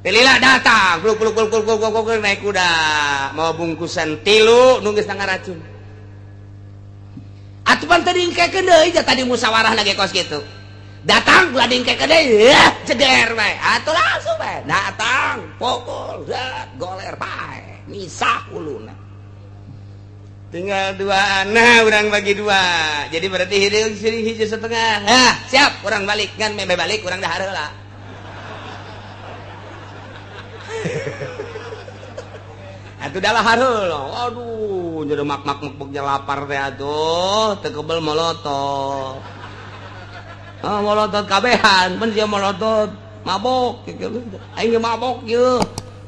Lila datang naik kuda mau bungkusan tilu nunggu setengah racun atupan tadi ngkekeun deui tadi musyawarah lagi kos gitu datang gua dingkekeun deui ceder bae atuh langsung bae datang pukul goler bae misah uluna tinggal dua anak orang bagi dua jadi berarti hiji setengah siap orang balik kan meme balik orang dah heula atuh dalah hareula aduh jadi mak-mak lapar teh atuh teu kebel molotot molotot kabehan mun sia molotot mabok aing mabok ye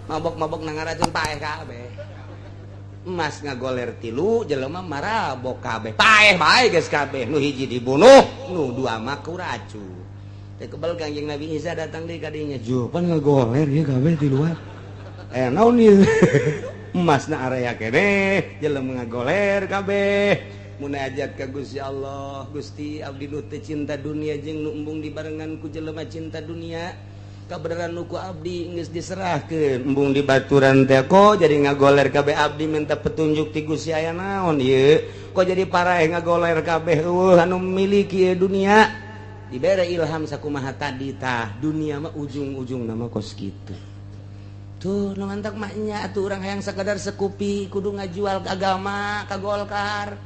mabok nang racun paeh kabeh emas ngagoler tilu jelema marabok kabeh paeh bae geus kabeh nu hiji dibunuh nu dua mah ku racun teu kebel Kangjeng Nabi Isa datang deui ka dinya jupan ngagoler ieu kabeh tiluan naon ieu emasna area keneh jelema ngagoler kabeh munajat ka Gusti Allah Gusti abdi nu teu cinta dunia jeung nu embung dibarengan ku jelema cinta dunia kabeneran nu ku abdi geus diserahkeun embung dibaturan teh kok jadi ngagoler kabeh abdi minta petunjuk ti Gusti aya naon ieu kok jadi paraeh ngagoler kabeh anu miliki dunia dibere ilham sakumaha tadi tah dunia mah ujung-ujungna mah kos kitu tuh nu mantak maknya atuh urang hayang sakadar sekupi kudu ngajual agama ka Golkar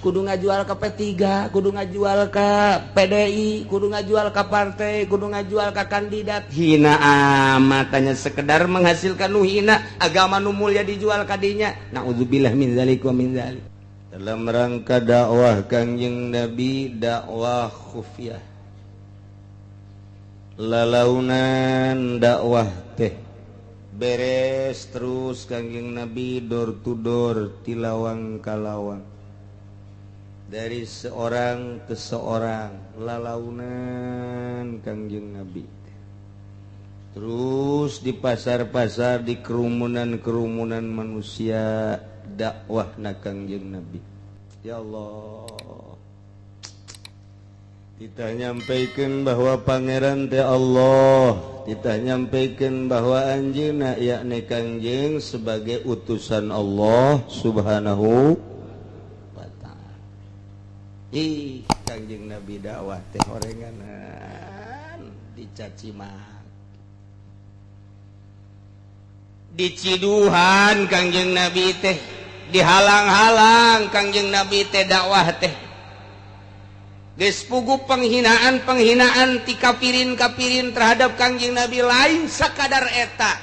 kudu ngajual ka P3 kudu ngajual ka PDI kudu ngajual ka partai kudu ngajual ka kandidat hina amat tanya sekedar menghasilkan nu hina agama nu mulia dijual kadinya naudzubillah min zalik wa min zalik dalam rangka dakwah Kangjeng Nabi dakwah khufyah lalaunan dakwah teh beres terus Kangjeng Nabi door to door tilawang kalawang dari seorang ke seorang lalaunan Kangjeng Nabi terus di pasar-pasar di kerumunan-kerumunan manusia dakwah na Kangjeng Nabi ya Allah kita nyampaikan bahwa pangeran teh Allah kita nyampaikan bahwa anjeunna yakni Kangjeng sebagai utusan Allah subhanahu wa ta'ala Kangjeng Nabi dakwah teh horenganan dicaci maki diciduhan Kangjeng Nabi teh dihalang-halang Kangjeng Nabi teh dakwah teh geus puguh penghinaan ti kafirin terhadap Kangjeng Nabi lain sakadar eta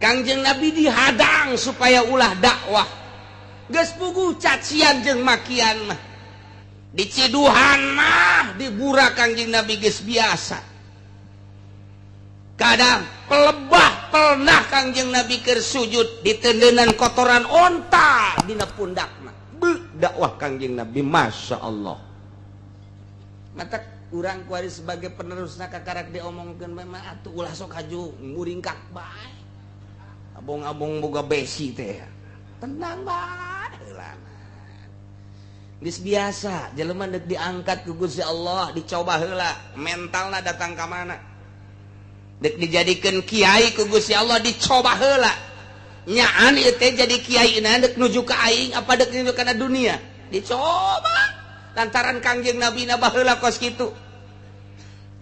Kangjeng Nabi dihadang supaya ulah dakwah geus puguh cacian jeung makian mah diciduhan mah dibura Kangjeng Nabi geus biasa kadang pelebah pelnah Kangjeng Nabi keur sujud di tendeunan kotoran onta dina pundakna dakwah Kangjeng Nabi Masya Allah mata urang kuari sebagai penerusna kakarak diomongkeun mah atuh ulah sok haju nguringkak bae abong-abong boga besi teh tenang bae heula geus biasa jelema deuk diangkat ku Gusti Allah dicoba heula mentalna datang ka mana deuk dijadikeun kiai ku Gusti Allah dicoba heula nyaan ieu teh jadi kiaina deuk nuju ka aing apa deuk nuju kana dunia dicoba lantaran Kangjeng Nabi na baheula kos kitu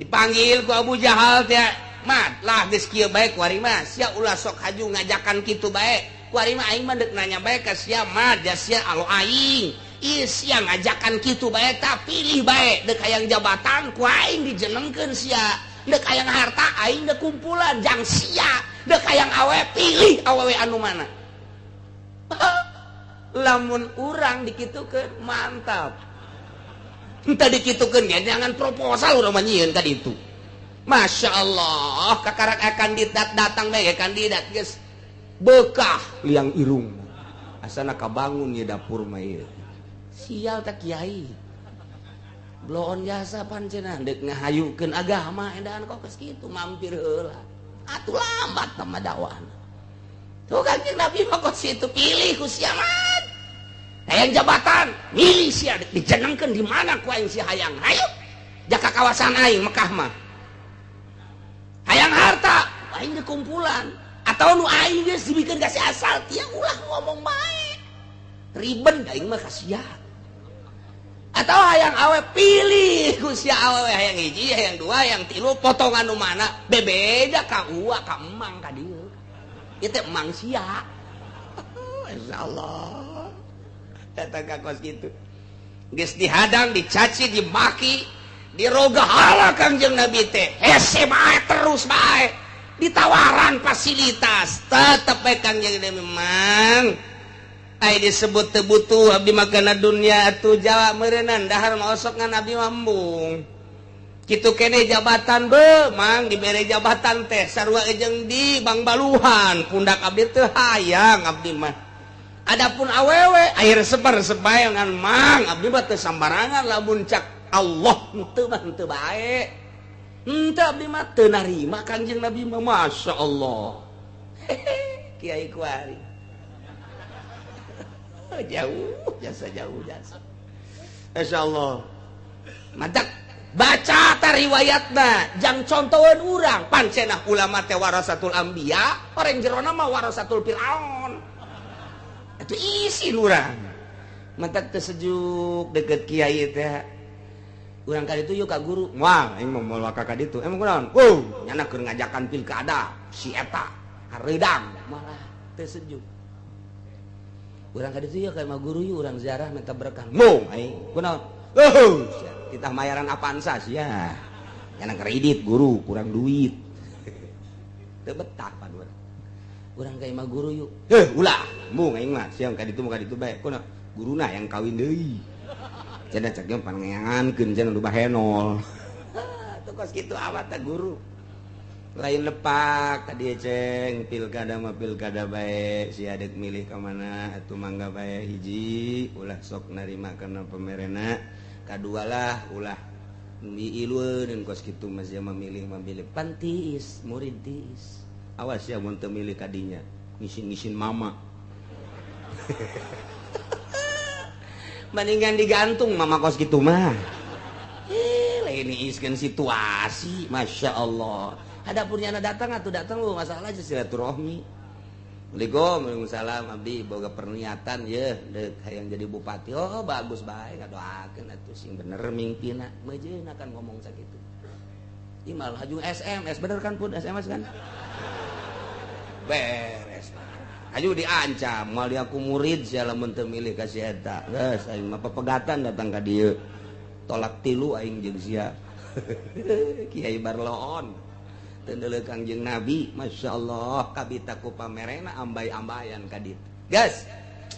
dipanggil ku Abu Jahal teh mad lah geus kieu bae kuari mah sia ulah sok haju ngajakan kitu bae kuari mah aing mah deuk nanya bae ka sia mad da sia alo aing ieu sia ngajakan kitu bae tah pilih bae deuk hayang jabatan ku aing dijenengkeun sia deuk hayang harta aing deuk kumpulan jang sia deuk hayang awe pilih awewe anu mana lamun urang dikitukeun mantap entah dikitukeun ge jangan proposal urang mah nyieun ka ditu Masya Allah kakarak kandidat datang bae kandidat geus bekah liang irung asana kabangun ye dapur mah ieu sial teh kiai bloon jasa pancenah deuk ngahayukeun agama edan kok geus kitu mampir heula atuh lambat mah dakwahna tuh Kangjeng Nabi mah kos kitu pilih ku sia mah hayang jabatan milih sia dijenengkeun di mana ku aing sia hayang hayu jaka kawasan aing Mekah mah hayang harta aing ge kumpulan atau nu aing geus dibikeun kasih asal tiang ulah ngomong bae riben aing mah kasihan atau hayang awe pilih ku sia awewe hayang hiji hayang dua hayang tilu potongan nu mana bebeda ka uwa ka emang ka dieu ieu teh emang sia insyaallah eta ka kos kitu geus dihadang dicaci dimaki diroga hala Kangjeng Nabi teh hese bae terus bae ditawaran fasilitas tetep bae Kangjeng Nabi memang ai disebut teu butuh abdi makana dunia atuh Jawa meureunnan dahar maosok ngan abdi mambung kitu kene jabatan be mang dibere jabatan teh sarua jeung di Bang Baluhan pundak abdi teu hayang abdi mah adapun awewe air sebar sebayangan mang abdi mah teu sambarangan lamun cak Allah henteu mah henteu bae. Henteu abdi mah teu narima Kanjeng Nabi mah masyaallah. Kiai Kuari. Jauh, jasa jauh jasa. Masyaallah. Madak baca ta riwayatna, jang contoheun urang, pancenah ulama teh warasatul anbiya, orang jerona mah warasatul Firaun. Itu isi urang. Madak teu sejuk deket kiai teh. Urang kali itu yuk kak guru wah aing mau moal kakak ditu emang kunaon nyana keur ngajakan pilkada si eta hareudang malah teu sejuk urang kali itu yuk ka guru yuk urang ziarah minta berkah mo aing kunaon kita mayaran apaan sah sia nyana kredit guru kurang duit teu betah pan urang ka imah guru yuk ulah mung aing mah siang ka ditu bae kunaon guruna yang kawin deui cenah cek jeung panengankeun cenah nu bahenol. Tuh kos kitu awat guru. Lain lepak ka dieu ceng pilkada mah pilkada bae si adet milih ka mana atuh mangga bae hiji ulah sok narima kana pemerena kadua lah ulah diilueun kos kitu mah sia memilih pantiis murid tiis. Awas ya mun teu milih ka dinya ngisin-ngisin mama. Mendingan digantung mama kos gitu mah lain iskeun situasi Masya Allah hadapun nyana datang atuh datang lu masalah aja silaturahmi Waalaikumsalam abdi boga perniatan ye deuk hayang jadi bupati oh bagus bae ngadoakeun atuh sing bener mimpina meujeun akan ngomong sakitu ieu malah haju SMS bener kan pun SMS kan beres ayo diancam mal dia aku murid sia lamun teu milih ka si eta geus aing mah pepegatan datang ka dieu tolak tilu aing jeung sia Kiai Barloon teu deuleu Kangjeng Nabi masyaallah kabita ku pamerena ambay-ambayan ka ditu geus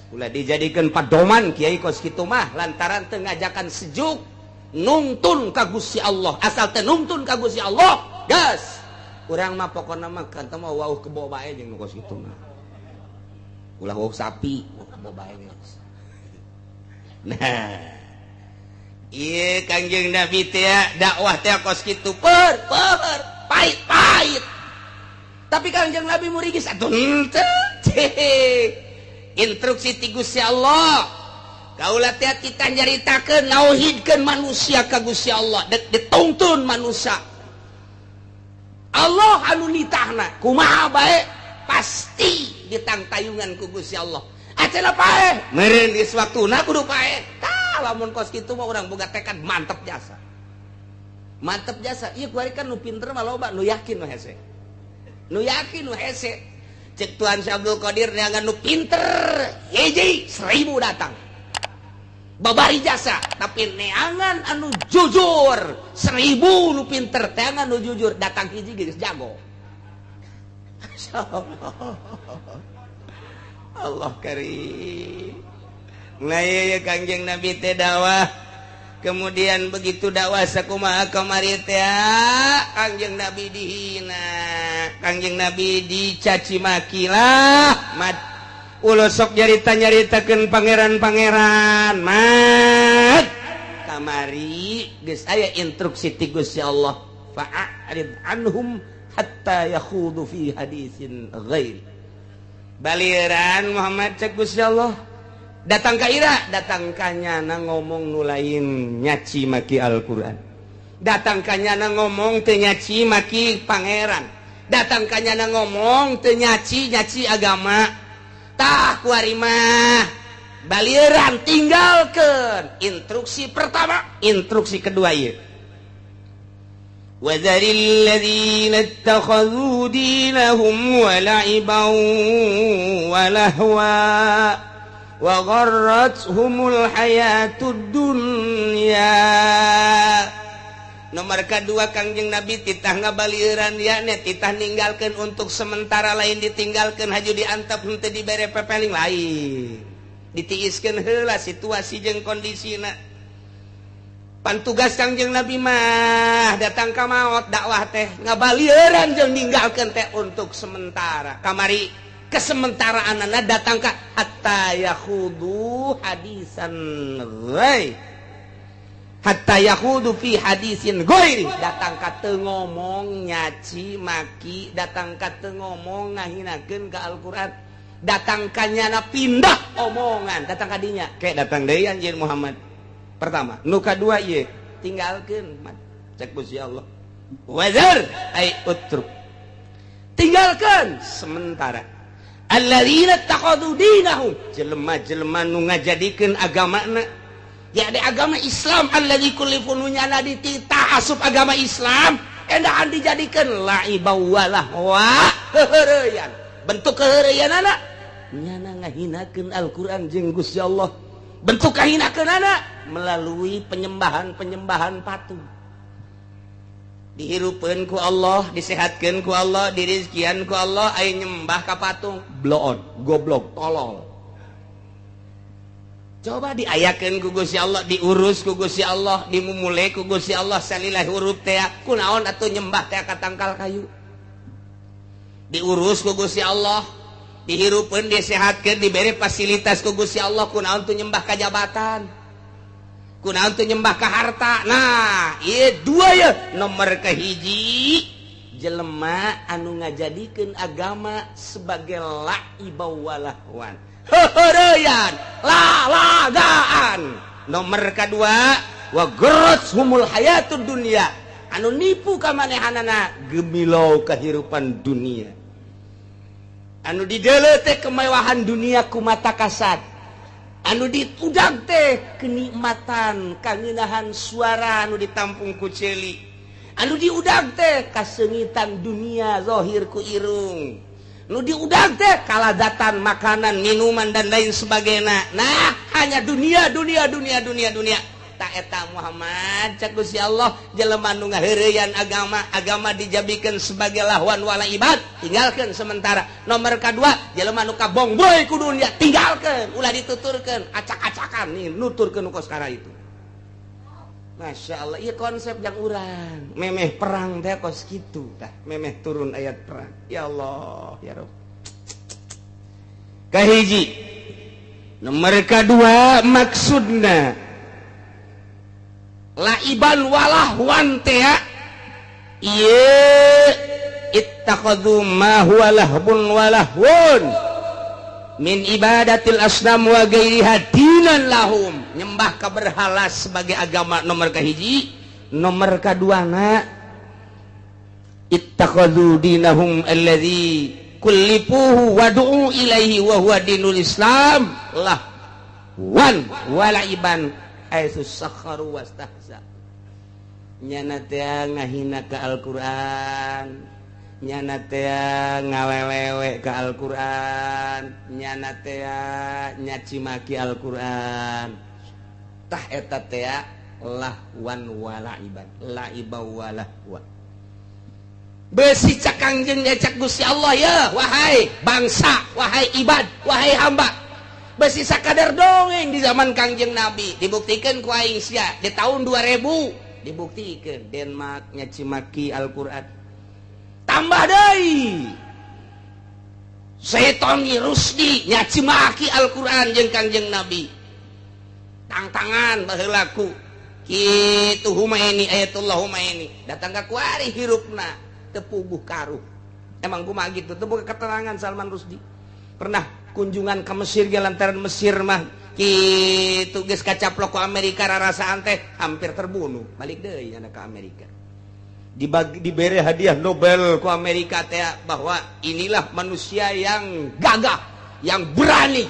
ulah dijadikeun padoman kiai kos kitu mah lantaran teu ngajakan sejuk nuntun ka Gusti Allah asal teu nuntun ka Gusti Allah geus urang mah pokona mah kanta mah wauh kebo bae jeung kos kitu mah ulah wau sapi mau bae nah ieu Kangjeng Nabi teh dakwah teh kos kitu pahit tapi Kangjeng Nabi murigi satu instruksi ti Gusti Allah kaula teh kita nyaritakeun nauhidkeun manusia ka Gusti Allah dituntun manusia Allah anu nitahna kumaha bae pasti ditang tayungan ku Gusti Allah. Acenah paeh, meureun geus waktuna kudu paeh. Tah lamun kos kitu mah urang boga tekad mantep jasa. Mantep jasa. Ieu kuari kan nu pinter mah loba, nu yakin nu hese. Nu yakin nu hese. Cek Tuan Syabdul Qadir neangan nu pinter, hiji 1000 datang. Babari jasa, tapi neangan anu jujur 1000 nu pinter, neangan nu jujur datang hiji geus jago. Allah karim nah ya Kangjeng Nabi teh dakwah kemudian begitu dakwah sakumaha kamari teh Kangjeng Nabi dihina Kangjeng Nabi dicaci maki lah mat ulah sok nyarita-nyaritakeun pangeran-pangeran mat kamari geus aya instruksi ti Gusti Allah fa'arid anhum hatta yakhudu fi hadisin ghairi baliran Muhammad cek Gusti Allah datang ka ira datang ka nyana ngomong nu lain nyaci maki Al-Qur'an datang ka nyana ngomong teu nyaci maki pangeran datang kanyana ngomong teu nyaci agama tah kuarimah balieuran tinggalkeun instruksi pertama instruksi kedua ieu wadzaril ladzina ittakhadhu dinahum wa la'iban wa lahwa wa gharrathumul hayatud dunya. Nomor kedua Kangjeng Nabi titah ngabalieuran ya titah ninggalkeun untuk sementara lain ditinggalkeun haju diantep henteu dibere pepeling lain ditiiskeun heula situasi jeung kondisina. Pantugas Kangjeng Nabi mah datang ka maot dakwah teh ngabalieuran jeung ninggalkeun teh untuk sementara kamari kesementaraanana datang ka hatta yakhudu hadisan ghairi hatta yakhudu fi hadisin ghairi datang ka teu ngomong nyaci maki datang ka teu ngomong ngahinakeun ka Al-Qur'an datang ka nyana pindah omongan datang ka dinya kayak datang deui anjeun Muhammad pertama nu kadua ieu tinggalkeun cek Gusti Allah wazar ai utruk tinggalkeun sementara alladzina taqadu dinahum jelema-jelema nu ngajadikeun agamana ya ada agama Islam alladzi kullifu nyana dititah asup agama Islam endahan dijadikeun la'iba walahwa heureyan bentuk keheureyanana nyana ngahinakeun Al-Qur'an jeung Gusti Allah bentuk kahinakeunana melalui penyembahan patung dihirupkeun ku Allah disehatkeun ku Allah dirizkian ku Allah aya nyembah ka patung bloon goblok tolol coba diayakeun ku Gusti Allah diurus ku Gusti Allah dimumule ku Gusti Allah salilah huruf teh kunaon atuh nyembah teh ka tangkal kayu diurus ku Gusti Allah dihirupkeun disehatkeun diberi fasilitas ku Gusti Allah kunaon tuh nyembah ka jabatan kunaon teu nyembah ka harta. Nah, ieu dua ya nomor kahiji jelema anu ngajadikeun agama sebagai la'iba walahwan. Heureyan, lalagaan. Nomor kadua wa gharrathumul hayatud dunya. Anu nipu ka manehanana gemilau kahirupan dunia. Anu dideuleu teh kemewahan dunia ku mata kasat. Anu ditudag teh kenikmatan kangeunahan suara anu ditampung ku ceuli anu diudag teh kasengitan dunia zahir ku irung anu diudag teh kaladatan makanan minuman dan lain sebagainya. Nah hanya dunia tak eta Muhammad cak Gusti Allah jelema nu ngaheureyan agama dijabikeun sebagai lahwan wala ibad tinggalkeun sementara. Nomor kadua jelema nu kabongboy ku dunia tinggalkeun ulah dituturkeun acak-acakan nih nuturkeun ku sekarang itu. Masya Allah ieu konsep yang urang memeh perang teh kos kitu tah memeh turun ayat perang ya Allah ya Rabb. Kahiji nomor kadua maksudna laiban walahwan teh ieu ittakhadhu ma huwa lahbun walahwun min ibadatil asnam wa ghairiha dinan lahum nyembah ka berhala sebagai agama nomor kahiji. Nomor kaduana ittakhadhu dinahum alladzi kullifuhu wad'u ilaihi wa huwa dinul Islam lahwan walaiban aisus sakharu wastahza nyana teh ngahina ka Al-Qur'an nyana teh ngawelewe ka Al-Qur'an nyana teh nyaci maki Al-Qur'an tah eta teh lahwan walaiban laiba walahwa besi cak Kangjeng cak Gusti Allah ya wahai bangsa wahai ibad wahai hamba besi sakadar dongeng di zaman Kangjeng Nabi dibuktikan ku aing sia di tahun 2000 dibuktikan Denmark nyaci maki Al-Qur'an tambah deui Setoni Rusdi nyaci maki Al-Qur'an jeung Kangjeng Nabi tangtangan baheulaku kitu Humaini ayatullah Humaini datang ka kuari hirupna teu puguh karuh emang kumaha gitu teu boga keterangan Salman Rusdi pernah kunjungan ke Mesir ge lantaran Mesir mah kitu geus kacaplok ku Amerika rarasaan teh hampir terbunuh balik deui nya ka Amerika diberi hadiah Nobel ke Amerika teh bahwa inilah manusia yang gagah, yang berani,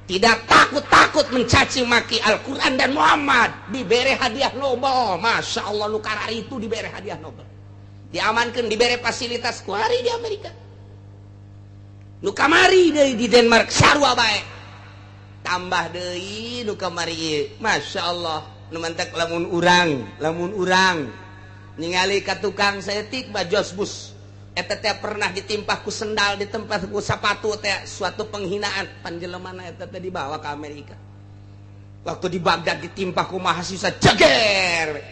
tidak takut-takut mencaci maki Al-Quran dan Muhammad, diberi hadiah Nobel. Masya Allah, nu karari itu diberi hadiah Nobel, diamankan, diberi fasilitas kuari di Amerika. Nu kamari di Denmark sarua bae, tambah deui nu kamari, Masya Allah, nu mantek lamun urang ningali ka tukang setik bajos bus eta teh pernah ditimpa ku sendal, di tempat ku sepatu teh suatu penghinaan, panjelemana eta teh dibawa ke Amerika. Waktu di Baghdad ditimpa ku mahasiswa jeger,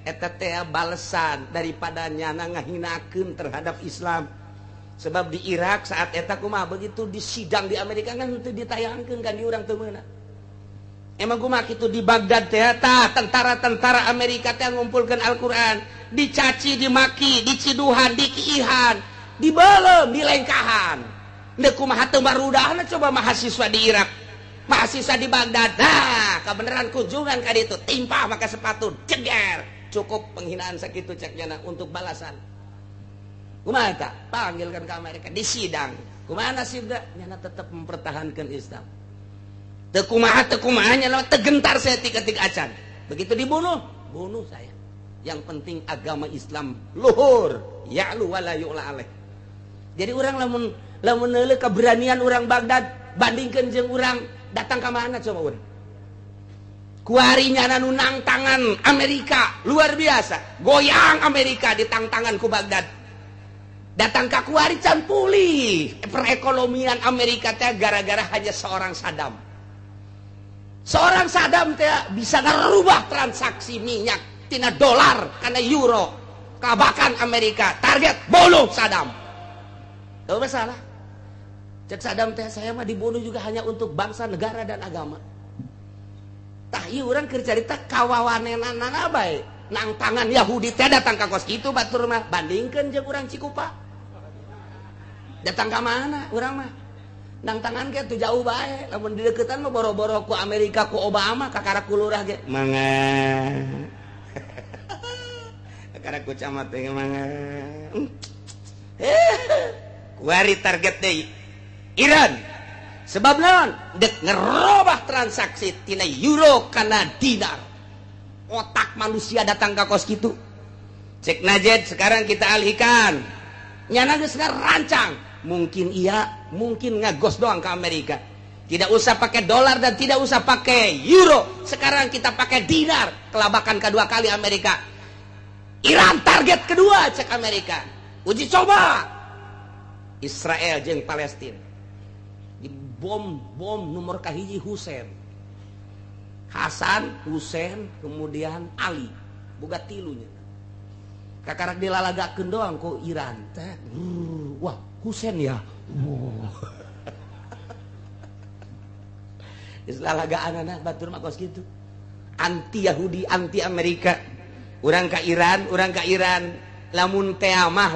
eta teh balesan daripada nyana ngahinakeun terhadap Islam. Sebab di Irak saat eta kumaha begitu disidang di Amerika kan teu ditayangkeun kan di urang teu meunang. Emang kumaha kitu di Baghdad teh tentara-tentara Amerika teh ngumpulkeun Al-Qur'an, dicaci, dimaki, diciduhan, dikiihan, dibelem, dilengkahan. Deuk kumaha teu barudahna coba mahasiswa di Irak, mahasiswa di Baghdad. Nah, kabeneran kunjungan ka ditu, timpa maka sepatu jeger. Cukup penghinaan sakitu cek nyana untuk balasan. Kumaha eta? Panggilkan ke Amerika, disidang. Kumaha nasibna? Nyana tetap mempertahankan Islam. Teu kumaha nyana tegentar saya ketik acan. Begitu dibunuh, bunuh saya. Yang penting agama Islam luhur, ya'lu wala yu'la alaih. Jadi orang lamun neuleuh keberanian orang Baghdad bandingkeun jeung urang datang ka mana coba urang. Kuari nyana nu nangtangan Amerika luar biasa. Goyang Amerika ditangtangan ku Baghdad. Datang ka kuari can pulih perekonomian Amerika teh gara-gara hanya seorang Saddam. Seorang Saddam teh bisa ngerubah transaksi minyak tina dolar karena euro. Kabakan Amerika, target bunuh Saddam. Tahu masalah? Cek Saddam teh saya mah dibunuh juga hanya untuk bangsa, negara dan agama. Tah ieu urang keur carita kawawanenana bae. Nang tangan Yahudi teh datang ka kos kitu batur mah bandingkeun jeung urang Cikupa. Datang ka mana urang mah? Nang tangan ke tuh jauh bae, lamun di deketan mah boro-boro ku Amerika ku Obama, kakara ku lurah ge. Mangga. Kakara ku camat ge mangga. Kuari target deui. Iran. Sebab naon? Dek ngerobah transaksi tina euro kana dinar. Otak manusia datang ka kos kitu. Cek Najd sekarang kita alihkan. Nyana geus ngarancang. Mungkin iya, mungkin ngagos doang ke Amerika. Tidak usah pakai dolar dan tidak usah pakai euro. Sekarang kita pakai dinar. Kelabakan kedua kali Amerika. Iran target kedua cek Amerika. Uji coba Israel jeung Palestina. Di bom nomor kahiji Husein. Hasan, Husein, kemudian Ali. Boga tilunya. Kakarak dilalagakeun doang ku Iran teh. Wah, Husein ya. Islalagaan anak batur mah kos kitu. Anti Yahudi, anti Amerika. Urang ka Iran, lamun teh amah,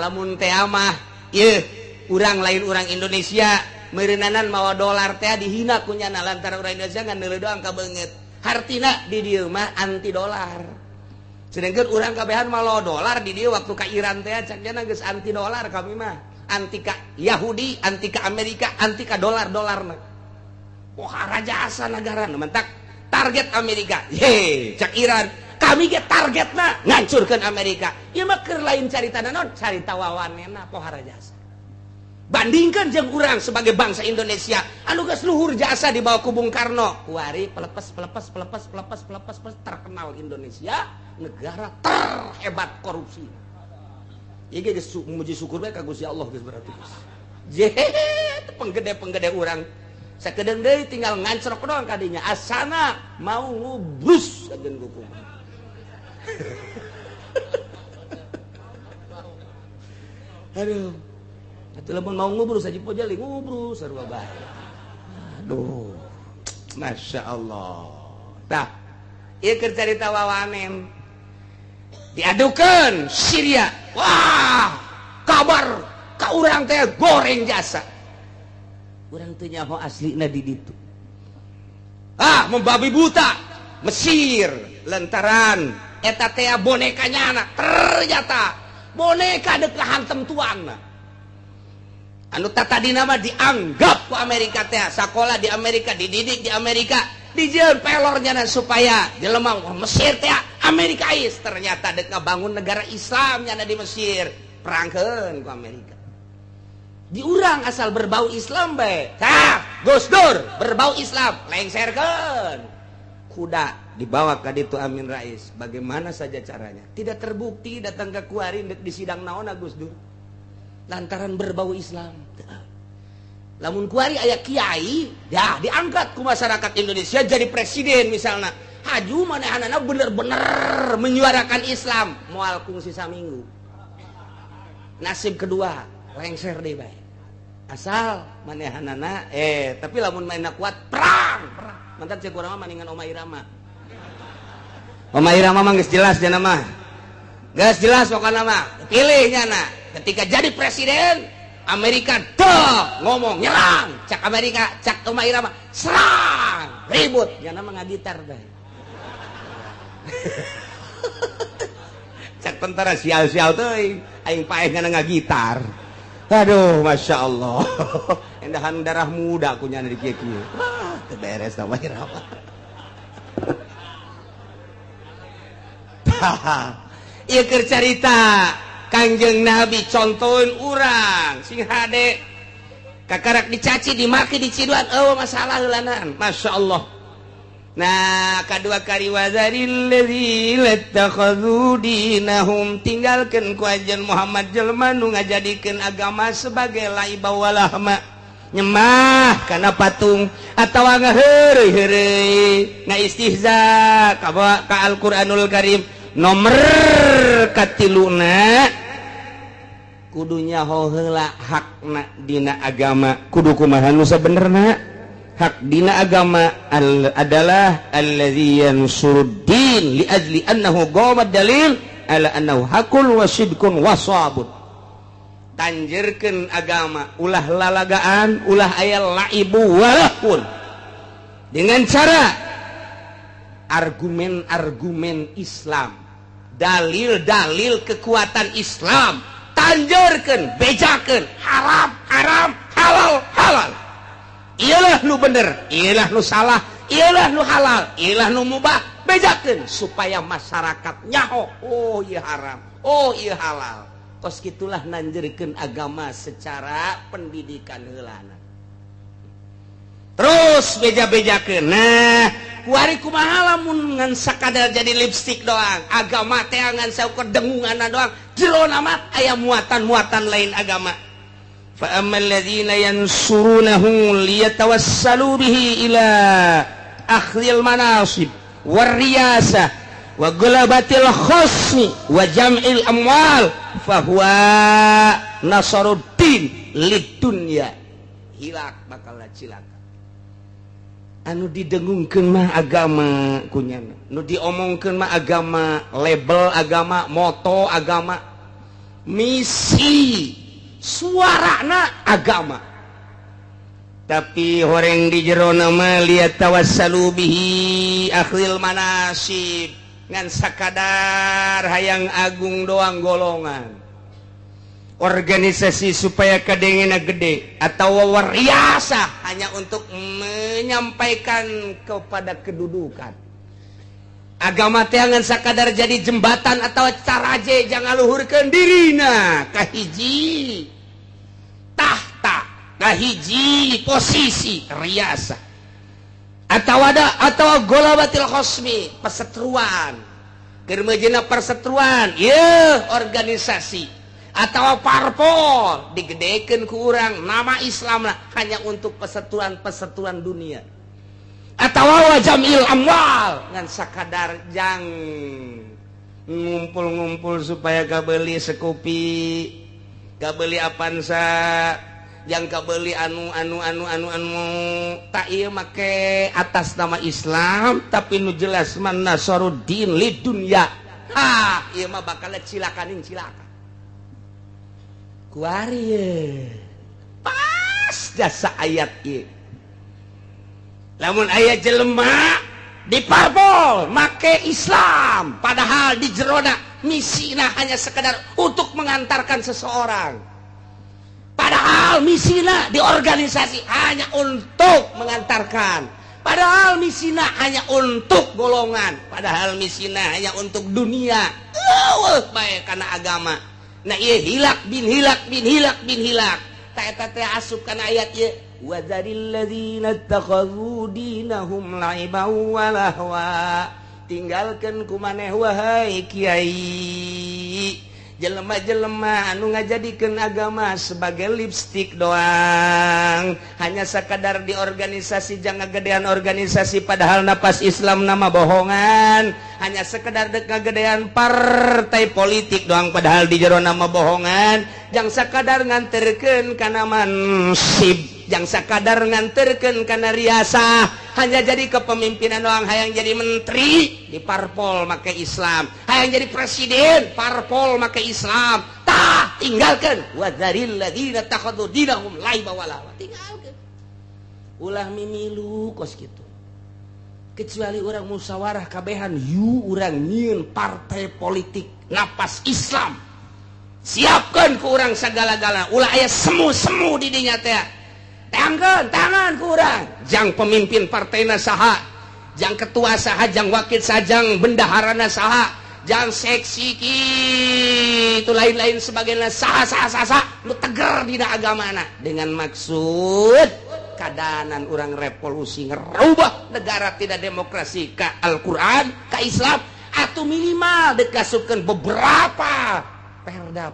ieu urang lain urang Indonesia, meureunanan mawa dolar teh dihina ku nyana lantaran urang Indonesia ngan neuleuh doang kabeungeut. Hartina di dieu mah anti dolar. Sedangkan urang kabehan mawa dolar di dieu waktu ka Iran teh cakna geus anti dolar kami mah. Anti ka Yahudi, anti ka Amerika, anti ka dolar-dolarna. Pohara jasa negara mentak target Amerika. Ye, cak Iran, kami ge targetna ngancurkeun Amerika. Ieu mah keur lain carita naon? Carita wawanena pohara jasa. Bandingkan jeung urang sebagai bangsa Indonesia anu geus luhur jasa di bawah ku Bung Karno. Kuari pelepes terkenal Indonesia, negara terhebat korupsi. Ieu ge muji syukur bae ka Gusti Allah geus berarti. Jet penggede urang. Sakedeung deui tinggal ngancrok doang kadinya. Asana mau ngubrus sageun hukum. Aduh. Atuh lamun mau ngubrus aja pojali ngubrus sarua bae. Aduh. Masya Allah. Tah, ieu keur carita wawanen. Diadukeun Syria. Wah, kabar ka urang teh goreng jasa. Urang teh nyaho aslina di ditu. Membabi buta Mesir lantaran eta teh bonekanya anak ternyata boneka dek hantem tuan anu tadi nama dianggap ku Amerika teh sekolah di Amerika dididik di Amerika dijieun pelornya supaya jelema Mesir teh Amerikais ternyata dek ngabangun negara Islamnya di Mesir perangkeun ku Amerika diurang asal berbau Islam bae tah Gus Dur berbau Islam lengserkeun kuda dibawa ke ditu Amin Rais bagaimana saja caranya tidak terbukti datang ke kuari di sidang naon Gus Dur lantaran berbau Islam lamun kuari aya kiai ya diangkat ku masyarakat Indonesia jadi presiden misalnya haju manehanana bener-bener menyuarakan Islam moal kungsi saminggu nasib kedua lengser deh bae asal manehanana tapi lamun mainna kuat perang mantan cek urang mah maningan Oma Irama mah geus jelas cenah mah geus jelas pokona mah pilihnya na ketika jadi presiden Amerika ngomong nyerang cak Amerika cak Oma Irama serang ribut cenah mah ngagitar bae cak tentara sial-sial teuing aing paeh ngana ngagitar aduh Masya Allah endahan darah muda kunya di kieu-kieu teu beres Oma Irama ieu keur carita Kangjeng Nabi contohin urang sing hade kakarak dicaci dimaki diciduan eueuh masalah heulanan Masya Allah. Nah kadua kari wazaril ladzina ittakhadhu dinahum tinggalkeun ku ajeun Muhammad jelema nu ngajadikeun agama sebagai laiba walahma nyemah kana patung atawa ngaheureuy-heureuy ngaistihza ka Al-Qur'anul Karim nomor katiluna kudunya heula hakna dina agama kudu kumaha nu sabenerna hak dina agama adalah allazi yansuruddin li ajli annahu qawmad dalil ala annahu hakul wa sidqun wa sawabun tanjerkeun agama ulah lalagaan ulah aya laibu walahun dengan cara argumen-argumen Islam dalil-dalil kekuatan Islam tanjerkeun bejakeun haram haram halal halal ialah nu bener, ialah nu salah, ialah nu halal, ialah nu mubah, bejakeun supaya masyarakat nyaho, oh ieu haram, oh ieu halal. Tos kitulah nanjerkeun agama secara pendidikan heulana. Terus beja-bejakeun. Nah, kuari kumaha lamun ngan sakadar jadi lipstik doang, agama teh ngan saukur dengunganna doang, jerona mah aya muatan-muatan lain agama. فَأَمَّا الَّذِينَ يَنْصُرُونَهُ لِيَتَوَسَّلُوا بِهِ إِلَىٰ أَخْذِ الْمَنَاصِبِ وَالرِّيَاسَةِ وَغَلَبَةِ الْخَصْمِ وَجَمْعِ الْأَمْوَالِ فَهُوَ نَصَرُ الدِّينِ لِلدُّنْيَا hilak bakal cilaka anu didengungkeun mah agama kunyana nu diomongkeun mah agama label agama moto agama misi suarana agama tapi horeng di jero nama liat tawassalu bihi akhlil manasib ngan sakadar hayang agung doang golongan organisasi supaya kadengena gede atau wariasa hanya untuk menyampaikan kepada kedudukan agama teh ngan sakadar jadi jembatan atau caraje jangan luhurkeun dirina kahiji tahta kahiji posisi riasa atau golabatil khosmi perseteruan keur meujina perseteruan ieu organisasi atau parpol digedekeun ku urang nama Islam lah hanya untuk perseteruan dunia atau wajamil amwal ngan sakadar jang ngumpul-ngumpul supaya kabeli sekupi kabeli apansa yang kabeli anu tak ieu make atas nama Islam tapi nu jelas man nasaruddin lid dunya ha ieu mah bakal cilakaning cilaka kuari pas jasa ayat ieu lamun aya jelema di parpol make Islam, padahal di jerona misina hanya sekedar untuk mengantarkan seseorang, padahal misina di organisasi hanya untuk mengantarkan, padahal misina hanya untuk golongan, padahal misina hanya untuk dunia. Baik karena agama. Nah iya hilak bin hilak bin hilak bin hilak. Ta asup kana ayat ieu. Wa dzaril ladzina takhadhu dinahum la'iban wa lahwa. Tinggalkeun kumaneh wahai kiai jelema-jelema anu ngajadikeun agama sebagai lipstik doang, hanya sekadar di organisasi jangan gedean organisasi padahal napas Islam nama bohongan, hanya sekedar ngagedean partai politik doang padahal di jero nama bohongan, jangan sekadar nganterkeun kana mansib, jangan sekadar nganterkeun kana riasah, hanya jadi kepemimpinan doang, hayang jadi menteri di parpol make Islam, hayang jadi presiden parpol make Islam, tah tinggalkan wadzaril ladzina takhadhu dinahum laiba walawa, tinggalkan ulah mimilu kos gitu, kecuali orang musyawarah kabehan yu orang nyieun partai politik napas Islam, siapkan ke orang segala-gala, ulah aya semu-semu di dinya teh, tangan ku urang, jang pemimpin partai saha, jang ketua saha, jang wakil saha, jang bendaharana saha, jang seksi kitu lain-lain sebagainya saha lu teger dina agamana dengan maksud kadanan orang revolusi ngerubah negara tidak demokrasi ka Al-Quran ka Islam atau minimal dikasupkan beberapa perda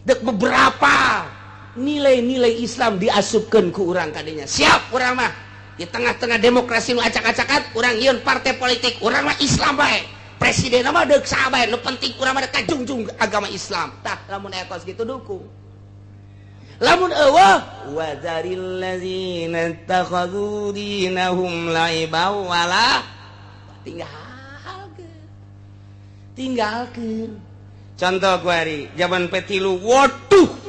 dek beberapa nilai-nilai Islam diasupkan ke orang kadinya, siap orang mah di tengah-tengah demokrasi nu acak-acakan orang nyieun partai politik orang mah Islam bae, presiden mah deuk saha nu penting urang mah kajungjung agama Islam, tah lamun ekos gitu dukung, lamun eueuh wa dzaril ladzina takhadhu dinahum laiban wala, tinggalkeun contoh kuari zaman petilu, waduh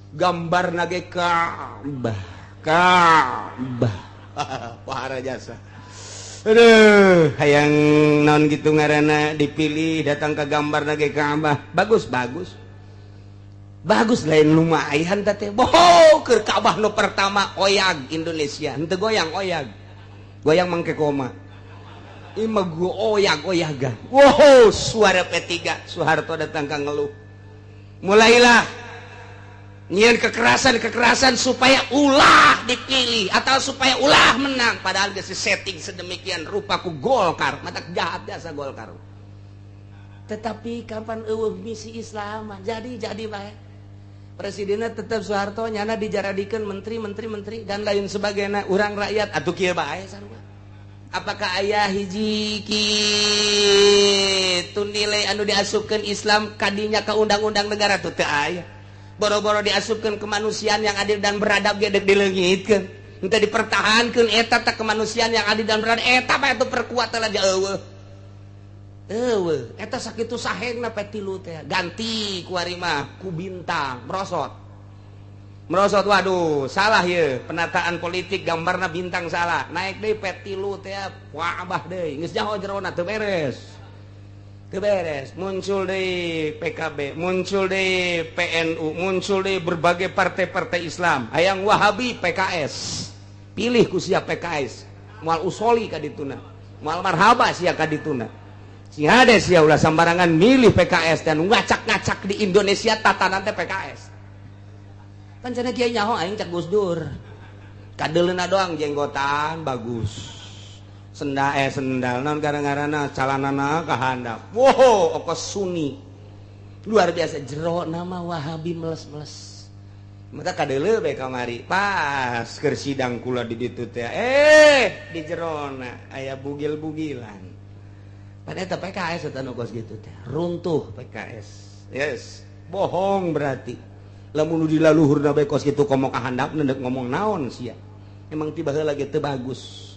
gambar nage Ka'bah pahara jasa, aduh hayang naon gitu ngaranna dipilih datang ke gambar nage Ka'bah, bagus lain lumayan teh, boh keur Ka'bah nu pertama oyag Indonesia, henteu goyang goyang mangke koma imah oyag-oyagan, wow suara P3 Soeharto datang ka ngeluh, mulailah nyian kekerasan supaya ulah dipilih atau supaya ulah menang, padahal geus setting sedemikian rupa ku Golkar, matak jahat biasa Golkar. Tetapi kapan eueuh misi Islam jadi bae. Presidennya tetap Soeharto, nyana dijaradikeun menteri dan lain sebagainya, urang rakyat atuh kieu bae sarua. Apakah aya hiji kitu nilai anu diasupkeun Islam kadinya ka undang-undang negara teu teu aya. Boro-boro diasupkan kemanusiaan yang adil dan beradab ge deuk dileungitkeun, henteu dipertahankeun eta teh kemanusiaan yang adil dan beradab, eta bae atuh perkuat aja eueuh eta sakitu sahengna petilu teh ganti ku ari mah ku bintang merosot, waduh salah ye penataan politik gambarna bintang salah, naik deui petilu teh wabah deui geus nyaho jerona teu beres, muncul di PKB, muncul di PNU, muncul di berbagai partai-partai Islam, hayang Wahabi PKS, pilih ku sia PKS, moal usoli ka dituna, moal marhaba sia ka dituna, sing hade sia ulah sambarangan milih PKS dan ngacak-ngacak di Indonesia tatanan teh PKS, pan cenah kieu nyaho aing cak Gus Dur, kadeleuna doang jenggotan bagus. Sendal non gara-garana calanana kahandap, wow ongkos Sunni luar biasa, jero nama Wahabi meles maka kadeuleu bae kamari pas keur sidang kula di ditu teh di jerona aya bugil-bugilan pada eta PKS eta nu kos gitu teh runtuh PKS, yes bohong berarti lamun nu dilaluhurna bae kos kitu komo kahandapna deuk ngomong naon sia, emang tiba heula ge teu bagus.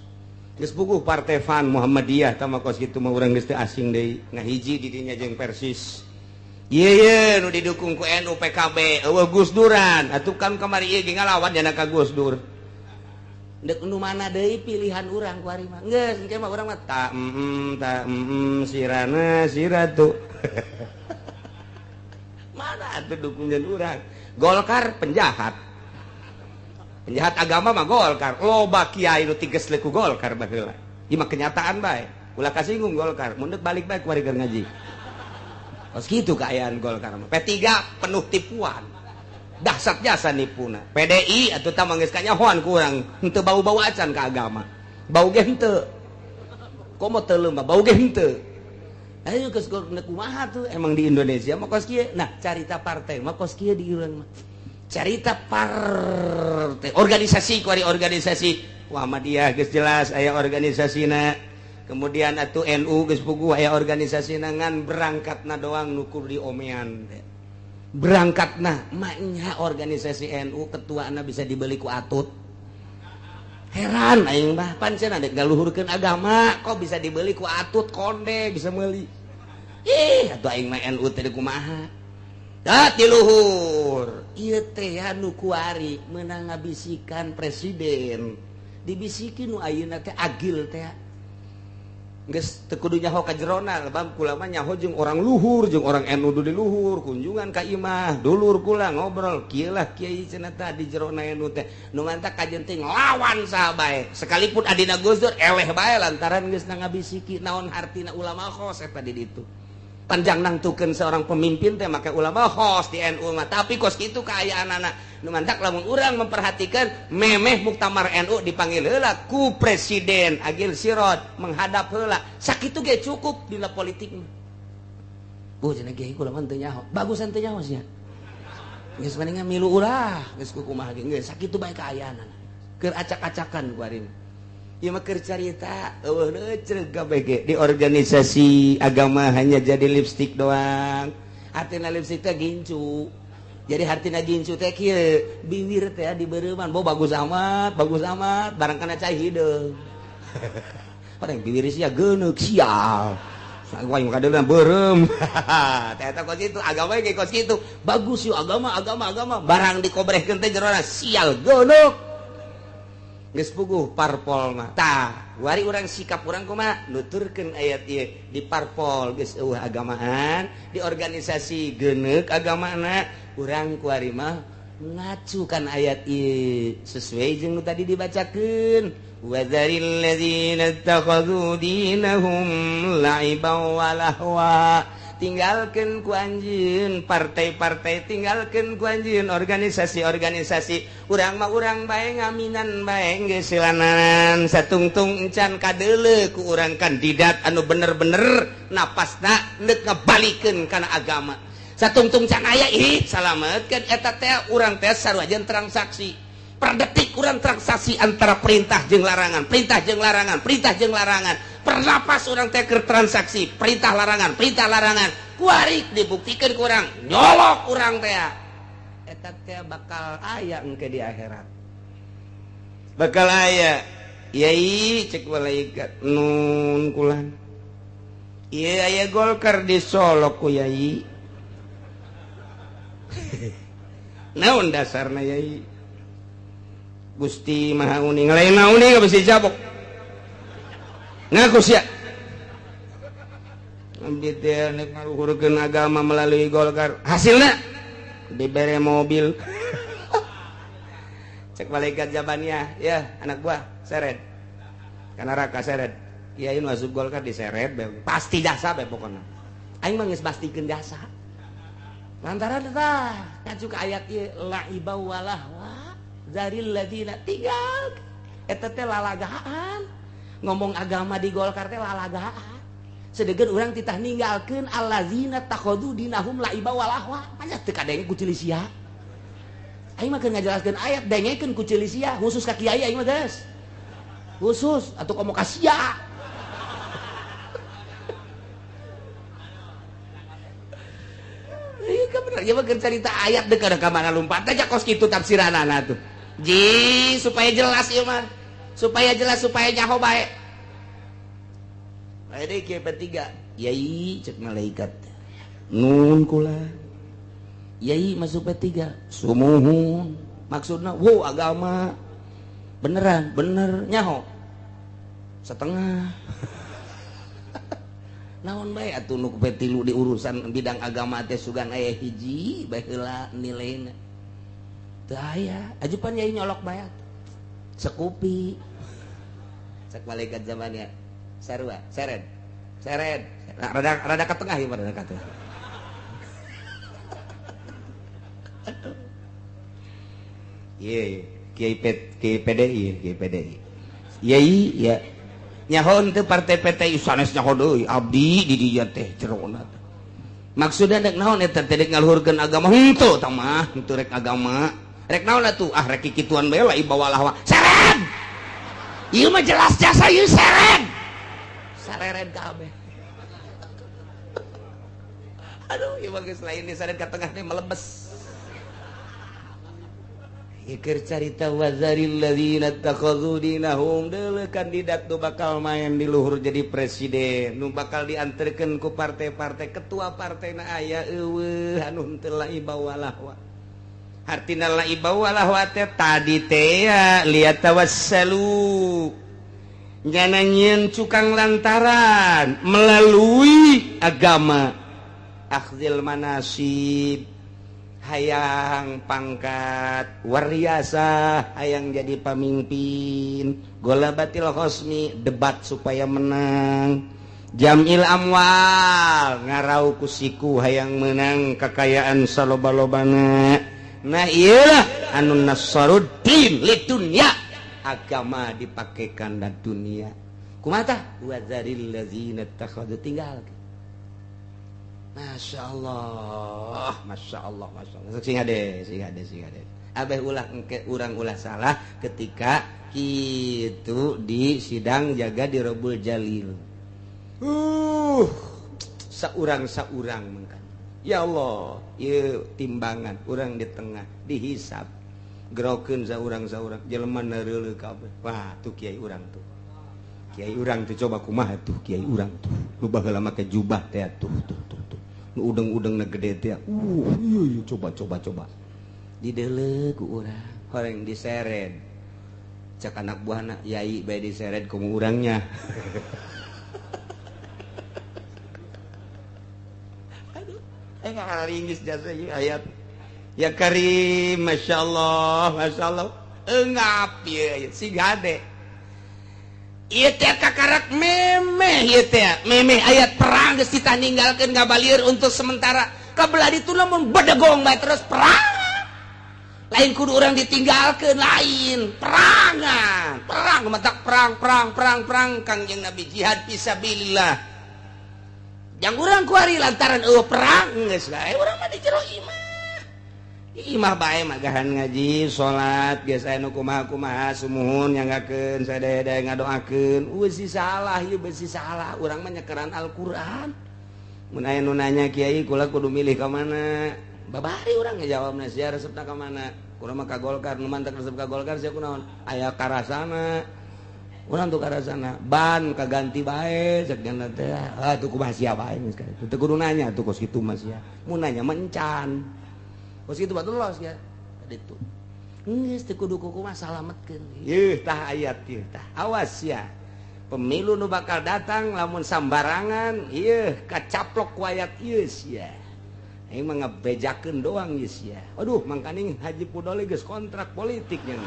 Geus puguh partai FAN Muhammadiyah tama kos kitu mah urang geus teu asing deui, ngahiji di dinya jeung Persis. Ieu nu didukung ku NU PKB eueuh Gus Duran, atuh kan kamari ieu ge ngalawan cenah ka Gus Dur. dek nu mana deui pilihan urang ku ari mah geus engke mah urang mah sirana siratu mana atuh dukungan urang Golkar penjahat agama mah Golkar loba kiai nu tiges leku Golkar baheula ieu mah kenyataan bae ulah kasinggung Golkar mun balik bae ku ari keur ngaji kos kitu kaayaan Golkar mah P3 penuh tipuan dahsyat jasa nipuna PDI atuh tah manggeus kanyahoan ku urang henteu bau-bau acan ka agama bau ge henteu komo teu leumbah bau ge henteu ayo geus kumaha tuh emang di Indonesia mah kos kieu nah carita partai mah kos kieu di urang mah carita partai organisasi ku ari organisasi Muhammadiyah geus jelas aya organisasina kemudian atuh NU geus puguh aya organisasina ngan berangkatna doang nukur di omean berangkatna maknya organisasi NU ketuana bisa dibeli ku atut heran aing mah pancen adek galuhurkeun agama kok bisa dibeli ku atut konde bisa meuli atuh aing mah NU teh kumaha da ti luhur ieu teh anu kuari meunang ngabisikan presiden dibisiki nu ayeuna teh agil teh geus teu kudu nyaho ka jerona bam kula mah nyaho jeung orang luhur jeung orang NU di luhur kunjungan ka imah dulur kula ngobrol kieu lah kiai cenah tah di jerona NU teh nu mantak kajenting lawan saha bae sekalipun adina Gus Dur eleh bae lantaran geus ngabisiki naon hartina ulama khos eta di ditu panjang nangtukeun seorang pemimpin teh make ulama khos di NU mah tapi kos kitu kaayaanana nu mantak lamun urang memperhatikan memeh muktamar NU dipanggil heula ku presiden Agil Sirot menghadap heula sakitu ge cukup dina politik mah cenah kiai kula mah teu nyaho bagusan teu nyaho sia geus mendingan milu ulah geus kumaha ge geus sakitu bae kaayaanana keur acak-acakan ku ari ieu mah keur carita eueuh ceureuh kabeh di organisasi agama hanya jadi lipstik doang artina lipstik teh gincu jadi hartina gincu teh kieu bibir teh dibeureumman bo bagus amat barang kana cai hideung padahal bibir sia geuneuk sial sagoing kadeuna beureum teh eta kos kitu agama ge kos kitu bagus yuk agama barang dikobrehkeun teh jerona sial geuneuk geus puguh parpol mah tah wari urang sikap urang kumaha nuturkeun ayat ieu di parpol geus eueuh agamaan di organisasi geuneuk agamana urang ku ari mah ngacukan ayat ieu sesuai jeung nu tadi dibacakeun wa dzaril ladzina ittakhadhu dinahum la'iban wa lahwa tinggalkeun ku anjeun partai-partai tinggalkeun ku anjeun organisasi-organisasi urang mah urang bae ngaminan bae geus silanan satungtung encan kadeuleu ku urang kandidat anu bener-bener napasna neuk ngabalikeun kana agama satungtung can aya ih salametkeun eta teh urang teh saruajeun transaksi per detik urang transaksi antara perintah jeung larangan per napas urang teh keur transaksi perintah larangan kuarik dibuktikan kurang nyolok urang teh eta teh bakal aya engke di akhirat bakal aya yai cek malaikat nun kulan ieu aya Golkar disolok ku yai naon dasarna yai Gusti Maha Uning lain naon ieu bisa jabok ngaku sia ambil teh ngaluhurkeun agama melalui Golkar hasilna dibere mobil cek malaikat jabannya ya anak buah seret kana raka seret kiai masuk Golkar diseret pasti jasa bae pokona aing mah geus pastikeun jasa lantaran tah ngacu ka ayat ieu la'iba walahwa zaril ladina tinggal eta teh lalagahan ngomong agama di Golkar teh lalagahan sedegeun urang titah ninggalkeun allazina takhadu dinahum la'iba walahwa anya teu kadenge ku cilisia aing mah keur ngajelaskeun ayat dengekeun ku cilisia khusus ka kiai aing mah geus khusus atuh komo ka sia ieu ka bener ieu mah keur carita ayat deuk ka mana lumpat aja kos kitu tafsiranana tuh ji supaya jelas ieu mah supaya jelas supaya nyaho bae ade kieu petiga yai cek malaikat nun kula yai masuk petiga sumuhun maksudna wow agama beneran bener nyaho setengah naon bae atuh nu tilu di urusan bidang agama teh sugan aya hiji bae heula nilaina teu aya ajupan yai nyolok bae sekupi cek malaikat zamannya sarua seret rada ka tengah ieu rada ka tengah Kiai PDI Yai ya nyaho teu partai PTI sanes nyaho deui abdi di dieu teh jerona maksudna rek naon eta teh rek ngaluhurkeun agama henteu tah mah henteu rek agama rek naon atuh rek kikituan bae lah ibawalah wa seret ieu mah jelas jasa ieu seret sareret kabeh aduh ieu mah geus lain di seret ka tengah teh melebes Ikir carita wazaril ladzina takhadhu dinahum deuleu kandidat nu bakal main di luhur jadi presiden nu bakal dianterkeun ku partai-partai ketua partaina aya eueuh anu henteu laiba walahwa artina laiba walahwa teh tadi teh ya liat tawassalu nyana nyieun cukang lantaran melalui agama akhdil manasib hayang pangkat wariasa hayang jadi pamimpin gola batil khosmi debat supaya menang jamil amwal ngarau kusiku hayang menang kekayaan saloba-lobana nah iyalah anu nasaruddin lidunya agama dipakekan dan dunia kumaha wazaril ladzina takhadhu tinggal Masya Allah, Masya Allah, Masya Allah. Sing hade. Abah ulah engke urang ulah salah ketika kitu di sidang jaga di Robul Jalil. Saurang mengkan. Ya Allah, ieu timbangan urang di tengah dihisab. Gerokeun saurang jelema neureuleuh kabeh. Wah, tuh kiai urang tuh. Kiai urang tuh coba kumaha tuh kiai urang tuh. Nu baheula make jubah teh tuh. Nu udeng-udengna gede teh. Iya coba. Dideuleuh ku urang, horeng diseret. Cak anak buahna yai bae diseret ku urangnya. Aduh, ngaringis jasa ieu ayat. Ya Karim, Masya Allah. Eungap ieu si gade. Ieu teh kakarak memeh ieu teh. Memeh ayat perang geus ditaninggalkeun ngabalieur untuk sementara. Kabelah ditu lamun bedegong bae terus perang. Lain kudu urang ditinggalkeun lain. Perang matak perang Kangjeng Nabi jihad fisabilillah. Yang urang kuari lantaran perang geus bae urang mah di jero imah bae magahan ngaji salat geus aya nu kumaha sumuhun nyanggakeun sadaya ngadoakeun beusi salah ieu beusi salah urang mah nyekeran Al-Qur'an mun aya nu nanya kiai kula kudu milih ka mana babari urang ngajawabna sia resepna ka mana kurang mah ka Golkar nu mantak resep ka Golkar sia kunaon aya karasana urang tuh karasana ban kaganti bae cek janna teh tuh kumaha sia bae geus kitu teu kudu nanya tuh kos kitu mah sia mun nanya mah encan kos kitu batur los ya ditu geus teu kudu kumaha salametkeun yeuh tah ayat ieu tah awas ya pemilu nu bakal datang lamun sambarangan ieu kacaplok ku ayat ieu sia aing mah ngabejakeun doang ieu sia aduh mangkaning Haji Pudole geus kontrak politiknya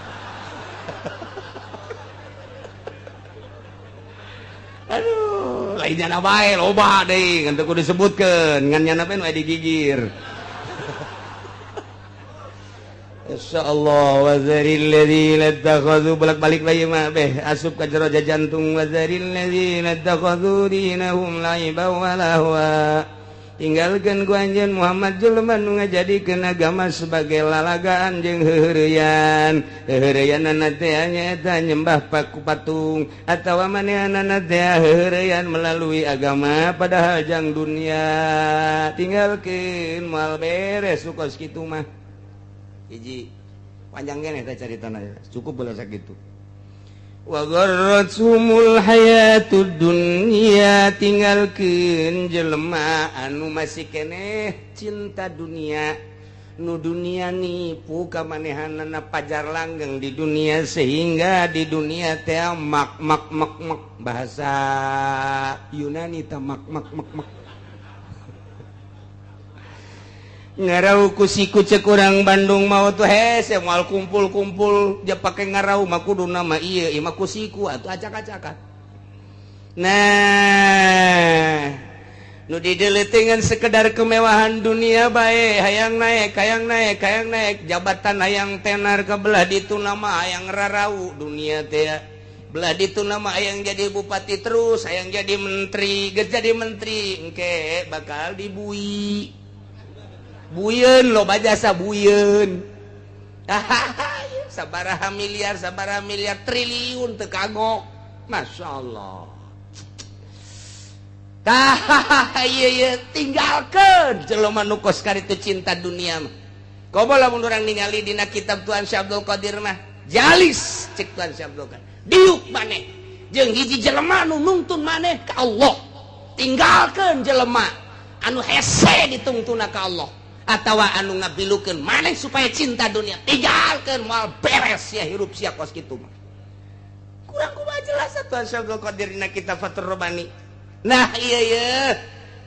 aduh lainnya na bae loba deui ngan teu kudu disebutkeun ngan nyana bae nu aya digigir Insyaallah wazaril ladzina takhadhu balik lagi mah beh asup ka jero jantung wazaril ladzina takhadhu dinahum laiba wa lahwa tinggalkeun ku anjeun Muhammad jelema nu ngajadikeun agama sebagai lalagaan jeung heureuyannana teh nyaeta nyembah patung atawa manehanana teh heureuyaan melalui agama padahal jang dunia tinggalkeun moal beres sukos kitu mah hiji panjang gini teh caritana cukup beula sakitu wa gharratsumul hayatud dunya tinggalkeun jelema anu masih keneh cinta dunia nu dunia nipu kamanehanana pajar langgeng di dunia sehingga di dunia teh mak bahasa Yunani teh mak ngarau kusiku cek urang Bandung mau tuh hese moal kumpul dia pakai ngarau mah kudu nama ieu mah kusiku atuh acak-acakan. Nah nu dideletingan sekedar kemewahan dunia bae hayang naik jabatan hayang tenar ke belah ditu nama hayang rarau dunia teh belah ditu nama hayang jadi bupati terus hayang jadi menteri geus jadi menteri engke bakal dibui buyeun loba jasa buyeun sabaraha miliar triliun teu kagok masyaallah. Iya tinggalkan jelema nu kos karitu cinta dunia mah. Komo lamun urang ningali dina kitab Tuan Syekh Abdul Qadir mah jalis cek Tuan Syekh Abdul Qadir. Diuk maneh jeung hiji jelema nu nuntun maneh ka Allah. Tinggalkan jelema anu hese ditungtuna ka Allah atawa anu ngabilukeun maneh supaya cinta dunia. Tinggalkan moal beres ya hirup sia kos kitu mah. Kurang kumaha jelas Tuan Syekh Abdul Qadir dina kitab Fathur Rabbani. Nah iya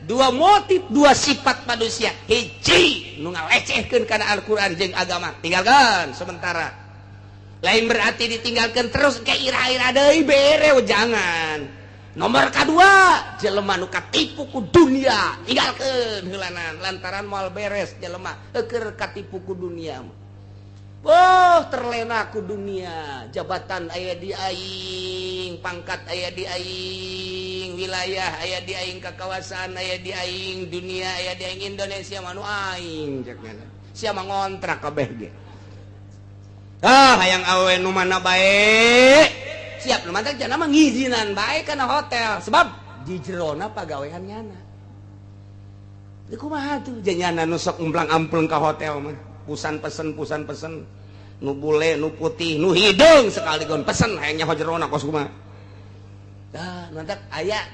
dua motif dua sifat manusia hiji nu ngalecehkeun kana Al-Qur'an jeung agama tinggalkan sementara lain berarti ditinggalkan terus kayak ira-ira deui bere jangan. Nomor kedua jelema nu katipu ku dunia tinggalkeun heulanan lantaran moal beres jelema keur katipu ku dunia. Terlena ku dunia jabatan aya di aing pangkat aya di aing wilayah aya di aing kekawasan aya di aing dunia aya di aing Indonesia manu aing sia mah ngontrak kabeh ge hayang awe nu mana bae siap nu mantap cenah mah ngizinan bae kana hotel sebab di jerona pagawean nyana teu kumaha tuh janyana nu sok umplang-amplung ka hotel mah pusan pesen nu bule nu putih nu hidung sekaligus pesen hayang nyaho jerona kos kumaha nanti aya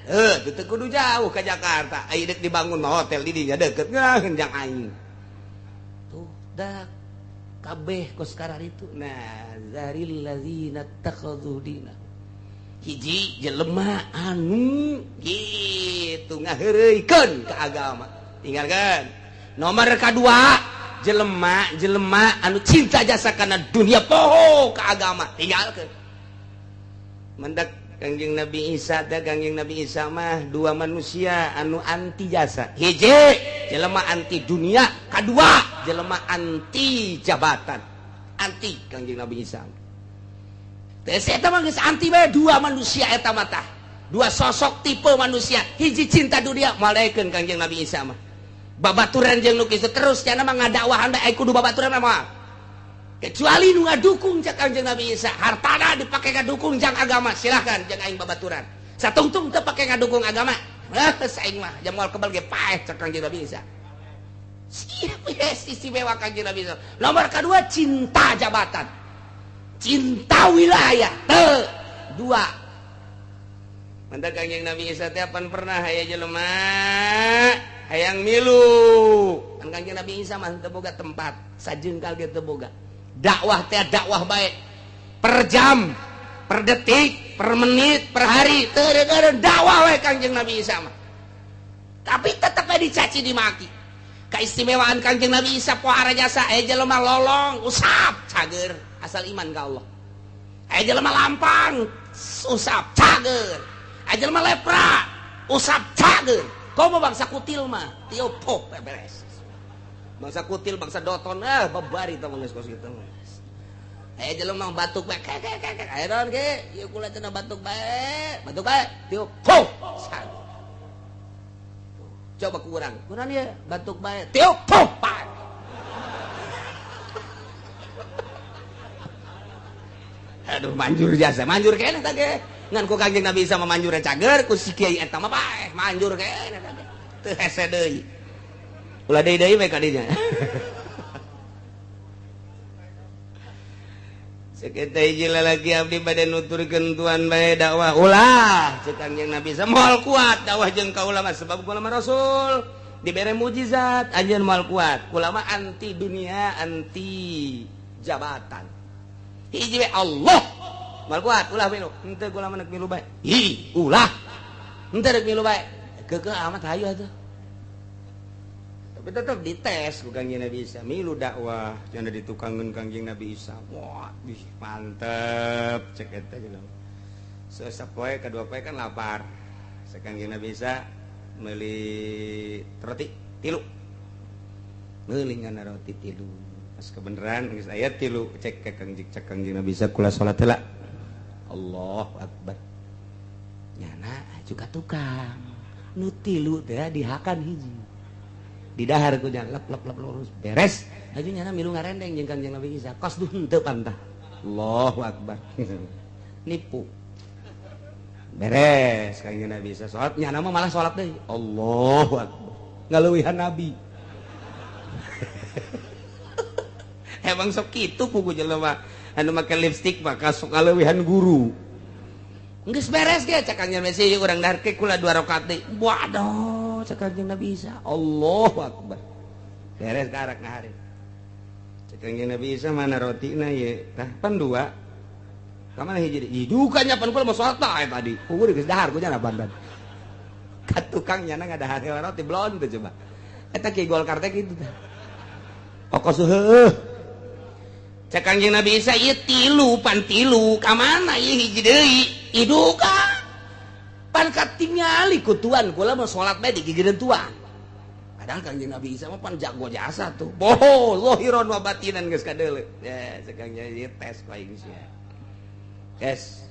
teu kudu jauh ke Jakarta aya dek dibangun mah hotel di dinya deukeut ngeunjang aing tuh dak kabeh kos karar itu. Nah zaril ladzina takhadhu dina hiji jelema anu gitu ngaheureuykeun ka agama tinggalkan. Nomor kedua jelema anu cinta jasa kana dunia poho ka agama tinggalkeun. Mendak Kangjeng Nabi Isa mah dua manusia anu anti jasa. Hiji jelema anti dunia, kedua jelema anti jabatan. Anti Kangjeng Nabi Isa. Tes eta mah geus anti bae dua manusia eta mah tah. Dua sosok tipe manusia, hiji cinta dunia malaikeun Kangjeng Nabi Isa mah. Babaturan jeung nu kitu terus cenah mah ngadakwahan bae kudu babaturan mah. Kecuali nu ngadukung cak Kangjeng Nabi Isa, hartana dipake ngadukung jang agama, silahkan jeung aing babaturan. Satungtung teu pake ngadukung agama. Saing mah jam moal kebal ge paeh cak Kangjeng Nabi Isa. Siap yes istimewa Kangjeng Nabi Isa. Nomor kedua cinta jabatan. Cinta wilayah. Dua. Mantap Kangjeng Nabi Isa teh pan pernah aya jelema hayang milu. Kan Kangjeng Nabi Isa mah teu boga tempat, sajengkal ge teu boga. Dakwah teh dakwah baik per jam, per detik, per menit, per hari teu dakwah we Kangjeng Nabi Isa mah. Tapi tetep dicaci dimaki. Keistimewaan Kangjeng Nabi Isa pohara jasa aya jelema lolong usap cager asal iman ka Allah. Aya jelema lampang usap cager. Aya jelema lepra usap cager. Komo bangsa kutil mah tiup pop beres. Bangsa kutil bangsa doton babari tah geus kos kitu. Aya jelema batuk bae aya naon ge ieu kula cenah batuk bae tiup pop. Coba kurang ya batuk bae tiup pop. Aduh manjur jasa manjur keneh tah ge ngan ku Kangjeng Nabi Isa memanjur cager ku si kiai eta mah bae manjur keneh tah ge teu hese deui ulah deui we ka dinya saketa hiji lalaki abdi bade nuturkeun Tuhan bae dakwah ulah cek Kangjeng Nabi Isa moal kuat dakwah jeung ka ulama sebab ulama Rasul dibere mujizat anjeun moal kuat ulama anti dunia anti jabatan hiji we Allah moal kuat ulah we henteu ulama neuk milu bae ulah henteu rek milu bae keukeuh amat hayu atuh tapi tetep dites ku Kangjeng Nabi Isa milu dakwah cenah ditukangkeun Kangjeng Nabi Isa wah mantep cek eta jelema sapoe kadua poe kan lapar Kangjeng Nabi Isa meuli roti 3 meuli ngana roti 3 pas kebenaran geus aya 3 cek ka Kangjeng Nabi Isa kula salat heula Allahu akbar nyana juga tukang nu 3 teh dihakan hiji di dahar ku nya lep lurus beres aju nyana milu ngarendeng jeung Kangjeng Nabi Isa kos duh henteu pantah Allahu akbar nipu beres Kangjeng Nabi Isa salat nya nama malah salat deui Allahu akbar ngaleuwihan Nabi emang sok kitu pugu jelema anu make lipstik maka sok ngaleuwihan guru geus beres ge cak Kangjeng Nabi Isa urang dahar ke kula 2 rakaat deui waduh cak Kangjeng Nabi Isa Allahu akbar beres karak ngahari cak Kangjeng Nabi Isa mana rotina ye tah pan 2 kamana hiji deui dukanya pan kula mau salat tadi puguh geus dahar ku nya bandan ka tukang nya ngadahar roti blon teh coba eta ki Golkar teh kitu teh pokos heueuh cak Kangjeng Nabi Isa ieu 3 pan 3 ka mana ieu hiji deui iduka pan katingali ku tuan kula mau salat bae digigireun tuan padahal Kangjeng Nabi Isa mah pan jago jasa tuh boho zahiron wa batinan geus kadeuleu ya cak Kangjeng ieu tes ku aing sia guys,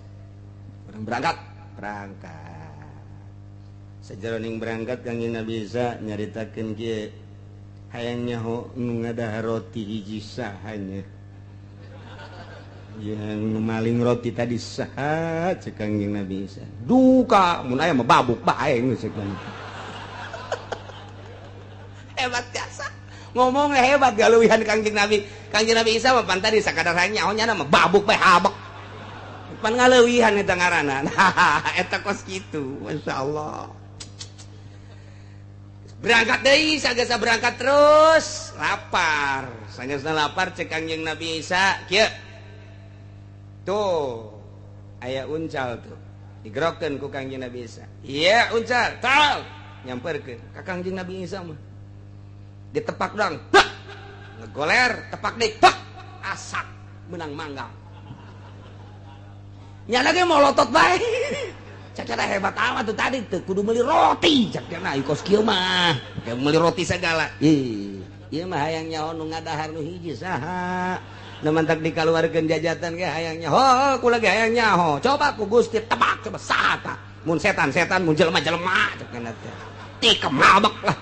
orang berangkat sajeroning berangkat Kangjeng Nabi Isa nyaritakeun kieu hayang nyaho nu ngadahar roti hiji sahanya yang maling roti tadi saha cek Kangjeng Nabi Isa duka mun aya mah babuk bae geus cek hebat biasa ngomongnya hebat galeuwihan Kangjeng Nabi Isa mah pan tadi sakadar hayang nyaho nya mah babuk bae habek pan ngaleuwihan eta ngaranna eta kos kitu masyaallah berangkat deui sagesa berangkat terus lapar sageusna lapar cek Kangjeng Nabi Isa kieu tuh aya uncal tuh digerokeun ku Kangjeng Nabi Isa iya uncal tol nyamperkeun ka Kangjeng Nabi Isa mah ditepak dong ngegoler tepak deui asak menang manggal nya lagi mau lotot bae cak cara hebat amat tuh tadi tuh kudu meuli roti cak cenah ieu kos kieu mah meuli roti segala ieu mah hayang nyaho nu ngadahar nu hiji saha nu mantak dikaluarkeun jajatan ge hayang nyaho kula ge hayang nyaho coba ku Gusti tebak coba saha tah mun setan mun jelema cak cenah teh ti kemabek lah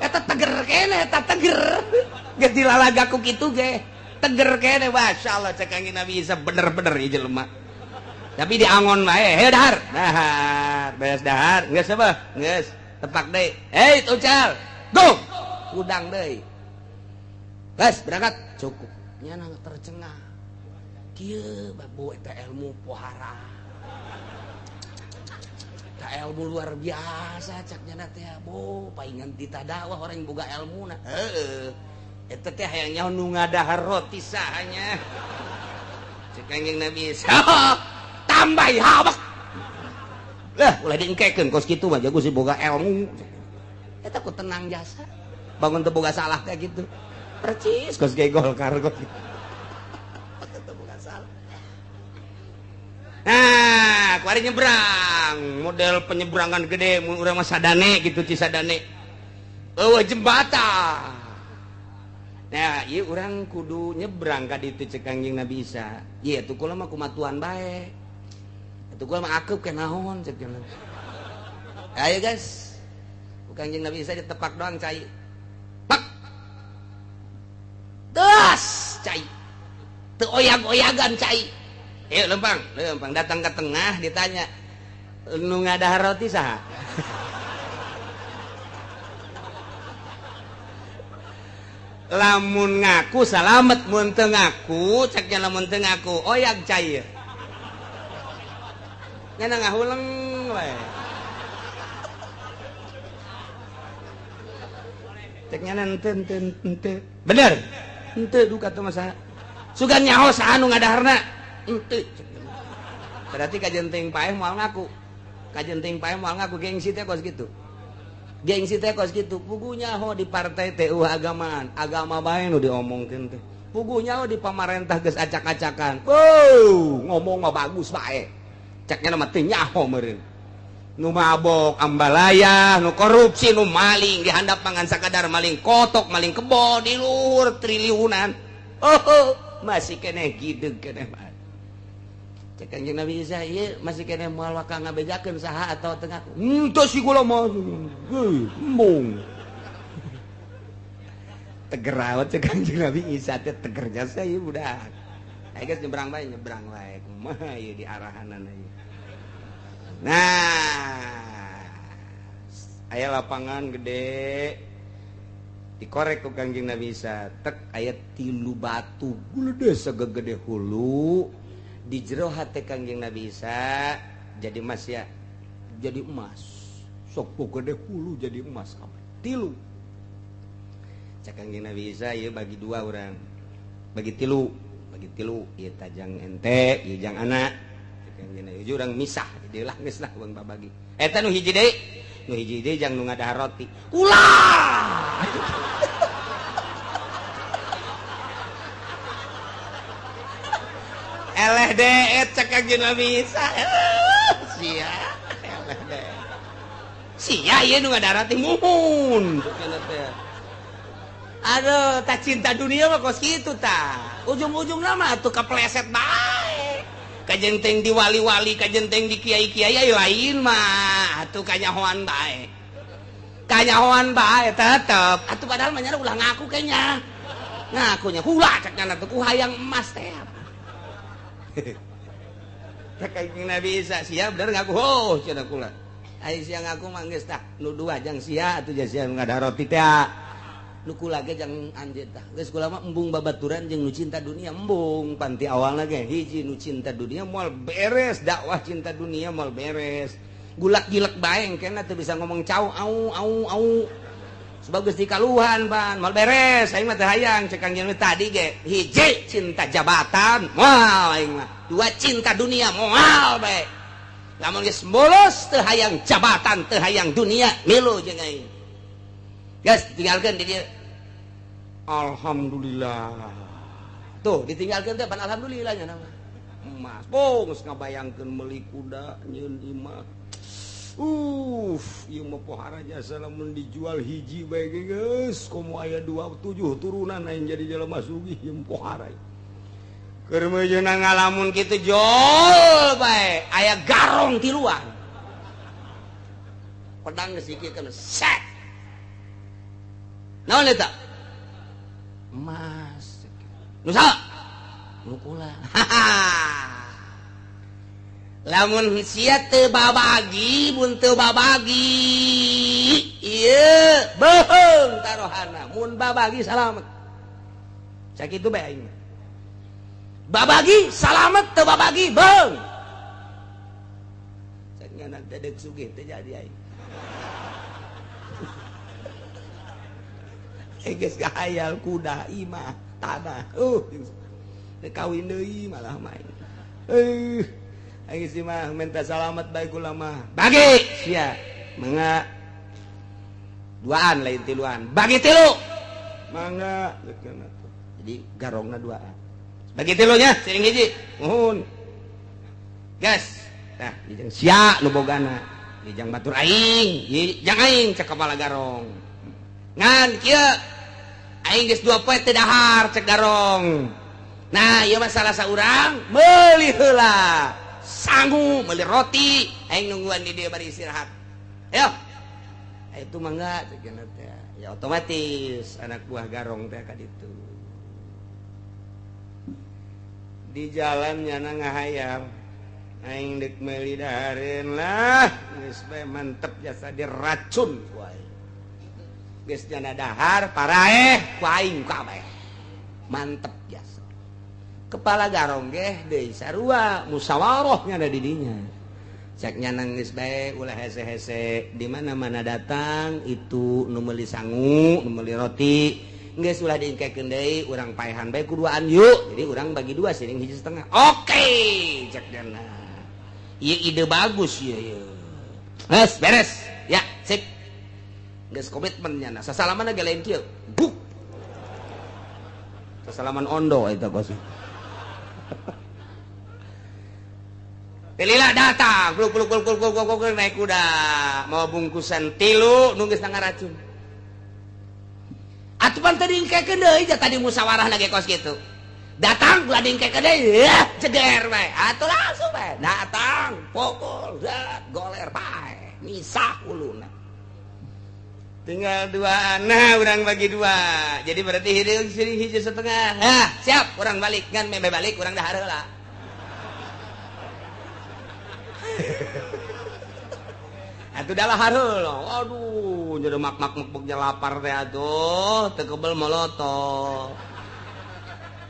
eta teger keneh eta teger geus dilalagaku kitu ge teger keneh masyaallah cak Kangjeng Nabi Isa bener-bener ieu jelema tapi di angon wae heuh dahar beres dahar geus apa geus tepak deui tucal go udang deui geus berangkat cukup nya tercengah kieu babu eta ilmu pohara eta ilmu luar biasa cak nya teh bo paingan ditadakwah orang yang boga ilmuna heueuh eta teh hayang nyaho nu ngadahar roti sahanya cek Kangjeng Nabi Isa tambai habak lah ulah diengkekeun kos kitu mah jago si boga ilmu eta ku tenang jasa bangun teu boga salah kayak gitu percis kos ge Golkar kos teu boga salah nah kuari nyebrang model penyeberangan gede mun urang mah sadane gitu Cisadane eueuh jembatan nah ieu urang kudu nyebrang ka ditu cek Kangjeng Nabi Isa ieu tuh kula mah kumatuan bae itu gua mah akeup ke naon cek jalan ayo guys Kangjeng Nabi Isa ditepak doang cai pak das cai teu oyag-oyagan cai lempang datang ke tengah ditanya nu ngadahar roti saha lamun ngaku salamet mun teu ngaku ceknya lamun teu ngaku oyag cai nya ngahuleng we ceknya ente bener ente duka tuh masa sugan nyaho anu ngadaharna ente berarti kajenteng paeh moal ngaku gengsi teh kos gitu pugu nyaho di partai TU agama bae nu diomongkeun teh pugu nyaho di pamarentah geus acak-acakan ngomong mah bagus bae ceknya mah teu nyaho meureun nu mabok ambalaya nu korupsi nu maling dihandap mangan sakadar maling kotok maling kebo di luhur triliunan masih keneh gideg keneh mah cek Kanjeng Nabi Isa ieu masih keneh moal waka ngabejakeun saha atau tengah teu si kula mah embung tegerawat cek Kanjeng Nabi Isa teh teger jasa ieu budak aya geus nyebrang wae kumaha ieu di arahanan ieu. Nah, aya lapangan gede dikorek ku Kanjeng Nabi Isa tek aya 3 batu gede segede hulu di jero hate Kanjeng Nabi Isa jadi emas ya jadi emas sok gede hulu jadi emas kabeh 3 cak Kanjeng Nabi Isa ieu bagi 2 urang bagi 3 ieu tajang ente ieu jang anak Ujung orang misah jadi lah geus lah bang babagi eta nu hiji deui jang nu ngadahar roti ulah eleh deet cek Kanjeng Nabi Isa sia eleh deet sia ieu nu ngadahar roti muhun aduh tak cinta dunia mah kos kitu tah ujung-ujungna mah atuh kapleset bae kajenteng di wali-wali kajenteng di kiai-kiai lain mah atuh kanyahoan bae tetep atuh padahal mah nyana ulah ngaku kayaknya ngakunya hula cakna tuh ku hayang emas teh cek Kanjeng Nabi Isa sia bener ngaku cenah kula ai sia ngaku mah geus tah nu 2 jang sia atuh sia nu ngadahar roti teh nu kula ge jang anjeun tah geus kula mah embung babaturan jeung nu cinta dunia embung panti awalna ge hiji nu cinta dunia moal beres dakwah cinta dunia moal beres gulak-gilek bae engkena teu bisa ngomong cau au sebagus dikaluhan pan moal beres aing mah teu hayang cek Kanjeng tadi ge hiji cinta jabatan moal aing mah 2 cinta dunia moal bae lamun geus bolos teu hayang jabatan teu hayang dunia milu jeung aing guys tinggalkan di dia alhamdulillah tuh ditinggalkan teh pan alhamdulillahnya nama emas geus ngabayangkeun meuli kuda nyieun imah ieu mah pohara jasa lamun dijual hiji bae geus komo aya 27 turunan aing jadi jelema sugih ieu pohara keur meujeuhna ngalamun kitu jol bae aya garong tiluan pedang geus dikikeun set naon eta emas nu saha nu kula lamun sia teu babagi mun teu babagi ieu beheung tarohanna mun babagi salamet sakitu bae aing babagi salamet teu babagi beung cek nganak dedek sugih teh jadi aing geus gahayal kuda imah tanah kawin deui malah main geus mah minta salamet bae kula mah bagi sia mangga 2an lain 3an bagi 3 mangga jadi garongna 2an bagi 3 nya sering hiji nuhun gas tah jeung sia nu bogana jeung batur aing jeung aing cek kepala garong ngan kieu aing geus 2 poe teu dahar cek garong nah ieu mah salah saurang meuli heula sangu meuli roti aing nungguan di dieu bari istirahat ayo itu mangga cek teh ya otomatis anak buah garong teh ka ditu di jalan nyana ngahayal aing deuk meuli dahareun lah geus bae mantep jasa diracun ku aing geus nyana dahar paraeh ku aing kabeh mantep jasa kepala garong ge deui sarua musyawarah nya ada di dinya ceknya nangis baik ulah hese-hese di mana-mana datang itu nu meuli sangu nu meuli roti geus ulah diingkekeun deui urang paehan bae kuduaan yuk jadi urang bagi dua siring hiji setengah oke cek dana ieu ide bagus ieu geus beres ya sip geus komitmen nya sasalaman ge lain kieu buk sasalaman ondo eta kos Pilihlah datang, kuluk naik kuda, mau bungkusan tilu, nunggu setengah racun. Atupan tadi ingkekeun deui, tadi musyawarah lagi kos gitu. Datang, gula ingkekeun deui, ya ceder bae. Atuh langsung bae, datang, pukul, goler bae, misah uluna. Tinggal dua anak, orang bagi dua. Jadi berarti hiji setengah. Nah, siap, orang balik, kan mebe balik, orang dah hareula. Atuh dah lah hareula. Waduh, jadi mak-mak lapar teh atuh, teu kebel molotot.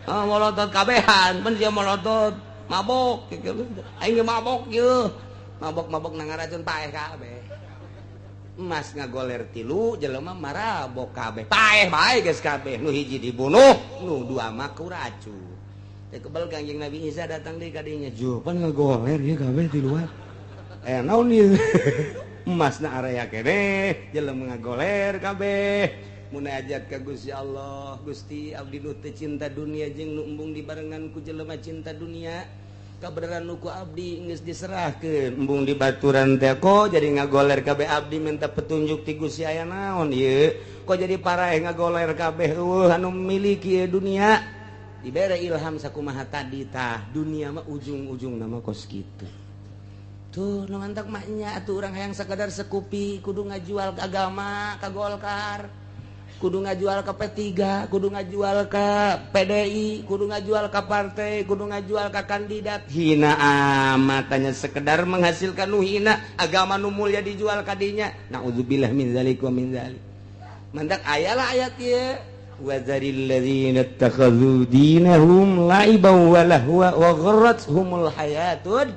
Molotot kabehan, pan sia molotot mabok kieu. Aing mabok ieu. Mabok-mabok nang racun paeh kabeh. Emas ngagoler tilu jelema marabok kabeh. Paeh bae geus kabeh. Nu hiji dibunuh, nu dua mah ku racun. Teu kebel Kangjeng Nabi Isa datang deui ka dinya. Jo, pan ngagoler ieu kabeh ti luar. Naon ieu? Emasna area keneh, jelema ngagoler kabeh. Munajat ka Gusti Allah, Gusti abdi nu teu cinta dunia jeung nu embung dibarengan ku jelema cinta dunia. Kabeneran nu ku abdi geus diserahkeun, embung dibaturan teh kok jadi ngagoler kabeh abdi minta petunjuk ti Gusti aya naon ieu? Kok jadi paraeh ngagoler kabeh anu miliki dunia? Dibere ilham sakumaha tadi tah, dunia mah ujung-ujungna mah kos kitu. Tuh nu mantak maknya atuh urang hayang sakadar sekupi kudu ngajual agama ka Golkar. Kudu ngajual ke P3, kudu ngajual ke PDI, kudu ngajual ke partai, kudu ngajual ke kandidat. Hina amat tanya sekedar menghasilkan nu hina, agama nu mulia dijual kadinya. Nauzubillah min zalik wa min zalik. Mantak ayalah ayat ieu. Wa zaril ladzina ittakhadhu dinahum la'iban wa lahwa wa gharratuhumul hayatud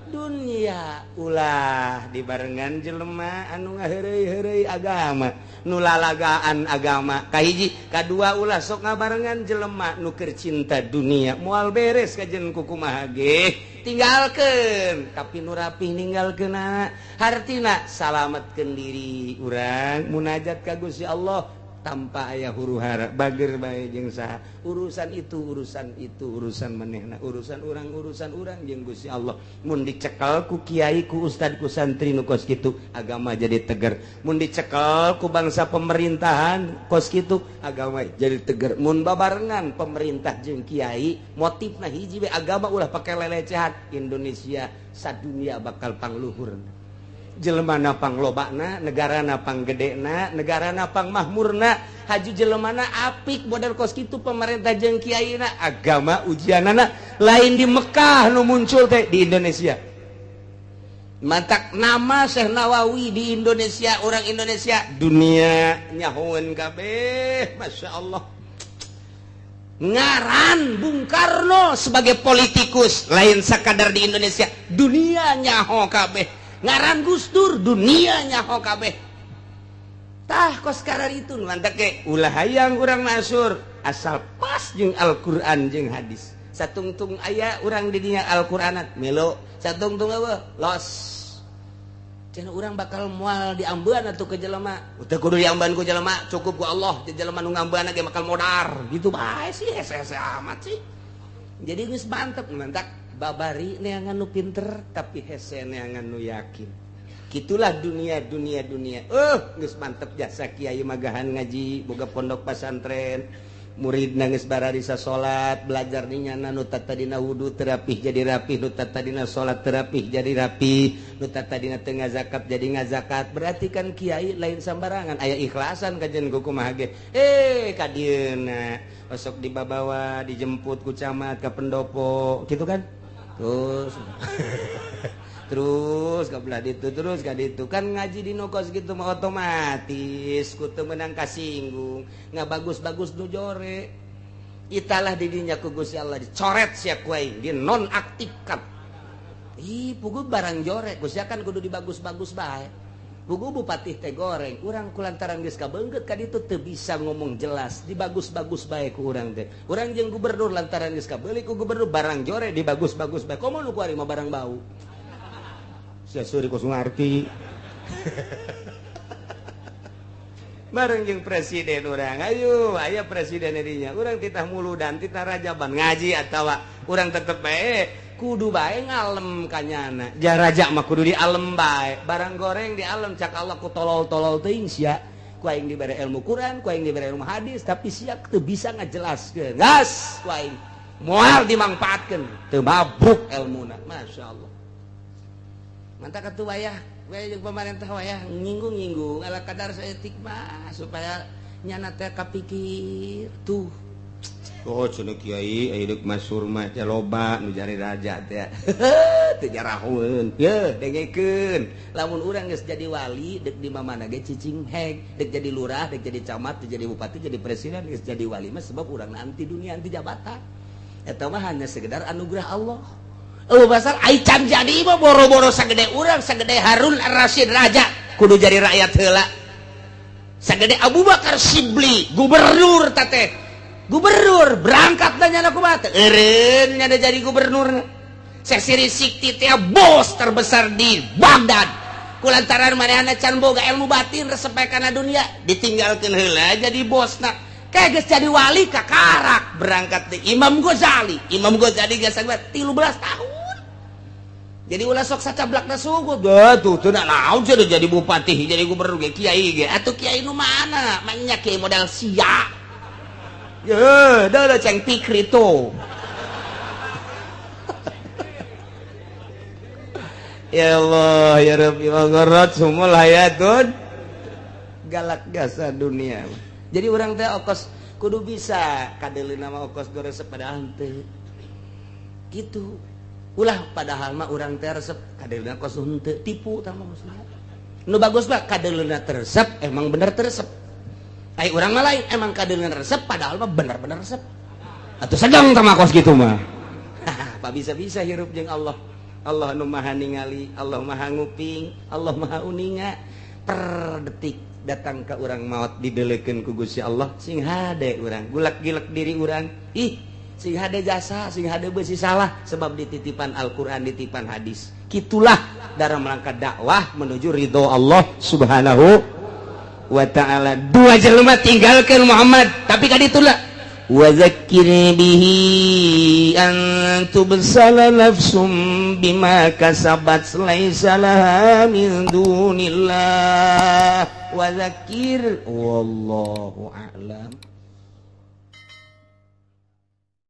dunya. Ulah dibarengan jelema anu ngaheureuy-heureuy agama, nu lalagaan agama. Kahiji, kadua ulah sok ngabarengan jelema nu keur cinta dunia. Moal beres kajen kukumaha ge, tinggalkeun, tapi nu rapih ninggalkeunna. Hartina salametkeun diri urang munajat ka Gusti Allah tanpa aya huru-hara bager bae jeung saha. Urusan urusan manehna, urusan urang jeung Gusti Allah. Mun dicekel ku kiai, ku ustad, ku santri nu kos kitu, agama jadi teger. Mun dicekel ku bangsa pemerintahan kos kitu, agama jadi teger. Mun babarengan pemerintah jeung kiai, motifna hiji we agama ulah pake lelecehan, Indonesia sadunia bakal pangluhur. Jelemana panglobana, negarana panggedena, negarana pangmahmurna, haju jelemana apik model kos kitu pemerintah jeung kiaina, agama ujianana lain di Mekah nu muncul teh di Indonesia. Mantak nama Syekh Nawawi di Indonesia, orang Indonesia dunia nyahoeun kabeh, Masya Allah. Ngaran Bung Karno sebagai politikus lain sakadar di Indonesia, dunia nyaho kabeh. Ngaran Gus Dur dunia nyaho kabeh. Tah kos karar itu mantak ke ulah hayang urang masur asal pas jeung Al-Qur'an jeung hadis. Satungtung aya urang di dinya Al-Qur'anat melo, satungtung eueuh los. Cenah urang bakal moal diambeun atuh ke jelema. Teu kudu diambeun ku jelema, cukup ku Allah. Jelema nu ngambeun ge bakal modar. Gitu bae sih hese-hese amat sih. Jadi geus mantep mantak babari neangan nu pinter tapi hese neangan nu yakin. Gitulah dunia. Geus mantep jasa kiai magahan ngaji boga pondok pesantren. Murid nangis bararisa salat, belajar dinyana nu tatadina wudu terapih jadi rapih, nu tatadina salat terapih jadi rapih, nu tatadina teu ngazakat jadi ngazakat. Berarti kan kiai lain sambarangan, aya ikhlasan kajen kumaha ge. Ka dieuna osok dibabawa, dijemput ku camat ka pendopo, gitu kan? Terus kabelah ditu terus ka ditu kan ngaji di nokos gitu mah otomatis kudu menang kasinggung nggak bagus-bagus nu jore italah didinya ku Gusti Allah dicoret sia ku aing di nonaktifkan ih pugu barang jorek kan kudu dibagus-bagus bae pugu bupati teh goreng urang kulantaran geus kabeungkeut ka ditu teu bisa ngomong jelas dibagus-bagus bae ku urang teh urang jeung gubernur lantaran geus kabeuli ku gubernur barang jorek dibagus-bagus bae komo nu kuari mah barang bau sia suri kos ngarti bareng jeung presiden urang ayo aya presiden dinya urang titah muludan titah rajaban ngaji atawa urang tetep bae kudu bae ngalem kanyana jah raja mah kudu di alem bae barang goreng di alem cak Allah ku tolol-tolol teuing sia ku aing dibere ilmu Quran ku aing dibere ilmu hadis tapi sia teu bisa ngajelaskeun gas ku aing moal dimangpaatkeun teu mabruk ilmuna masyaallah mantap atuh wayah jeung pemerintah wayah nyinggung-nyinggung ala kadar saeutik mah supaya nyana teh kapikir tuh oh cenah kiai aya deuk masur mah teh loba nu jari raja teh teu jaraheun ye dengekeun lamun urang geus jadi wali deuk di mamana ge cicing heg deuk jadi lurah deuk jadi camat deuk jadi bupati jadi presiden geus jadi wali mah sebab urang anti dunia anti jabatan eta mah hanya sekedar anugerah Allah. Basar aican jadi mah boro-boro sagede urang sagede Harun Ar-Rasyid raja kudu jadi rakyat heula sagede Abu Bakar Shibli gubernur teh gubernur berangkat da nyana kumaha teh eureun nya jadi gubernur Sesiri Sikti teh bos terbesar di Baghdad kulantaran manehna can boga ilmu batin resep kana dunia ditinggalkeun heula jadi bosna kayak geus jadi wali kakarak berangkat teh Imam Ghazali geus 13 tahun jadi ulah sok sacablakna sugu dah tuh nak naon sih jadi bupati jadi gubernur ge kiai ge atuh kiai nu mana manya kiai modal sia ye da ceng pikri tuh ya Allah ya Rabbi wa gharat sumul hayatun galak gasa dunia jadi orang teh okos kudu bisa kadeulina mah okos resep padahal teu gitu ulah padahal mah urang teh resep kadeulina kos henteu tipu tah mah maksudna nu bagus mah kadeulina resep emang bener resep ai urang mah lain emang kadeulina resep padahal mah bener-bener resep atuh sedang tah mah kos kitu mah pa bisa-bisa hirup jeung Allah Allah nu maha ningali Allah maha nguping Allah maha uninga per detik datang ke urang maot didelekeun ku Gusti Allah sing hade urang gulak-gilek diri urang ih sing hade jasa sing hade beusi salah sebab dititipan Al-Qur'an dititipan hadis kitulah dalam rangka dakwah menuju ridho Allah Subhanahu wa ta'ala dua jelema tinggalkeun Muhammad tapi ka ditulah wa zakkir bihi an tubsala nafsum bima kasabat laisa laha min dunillah wa zakir wallahu a'lam.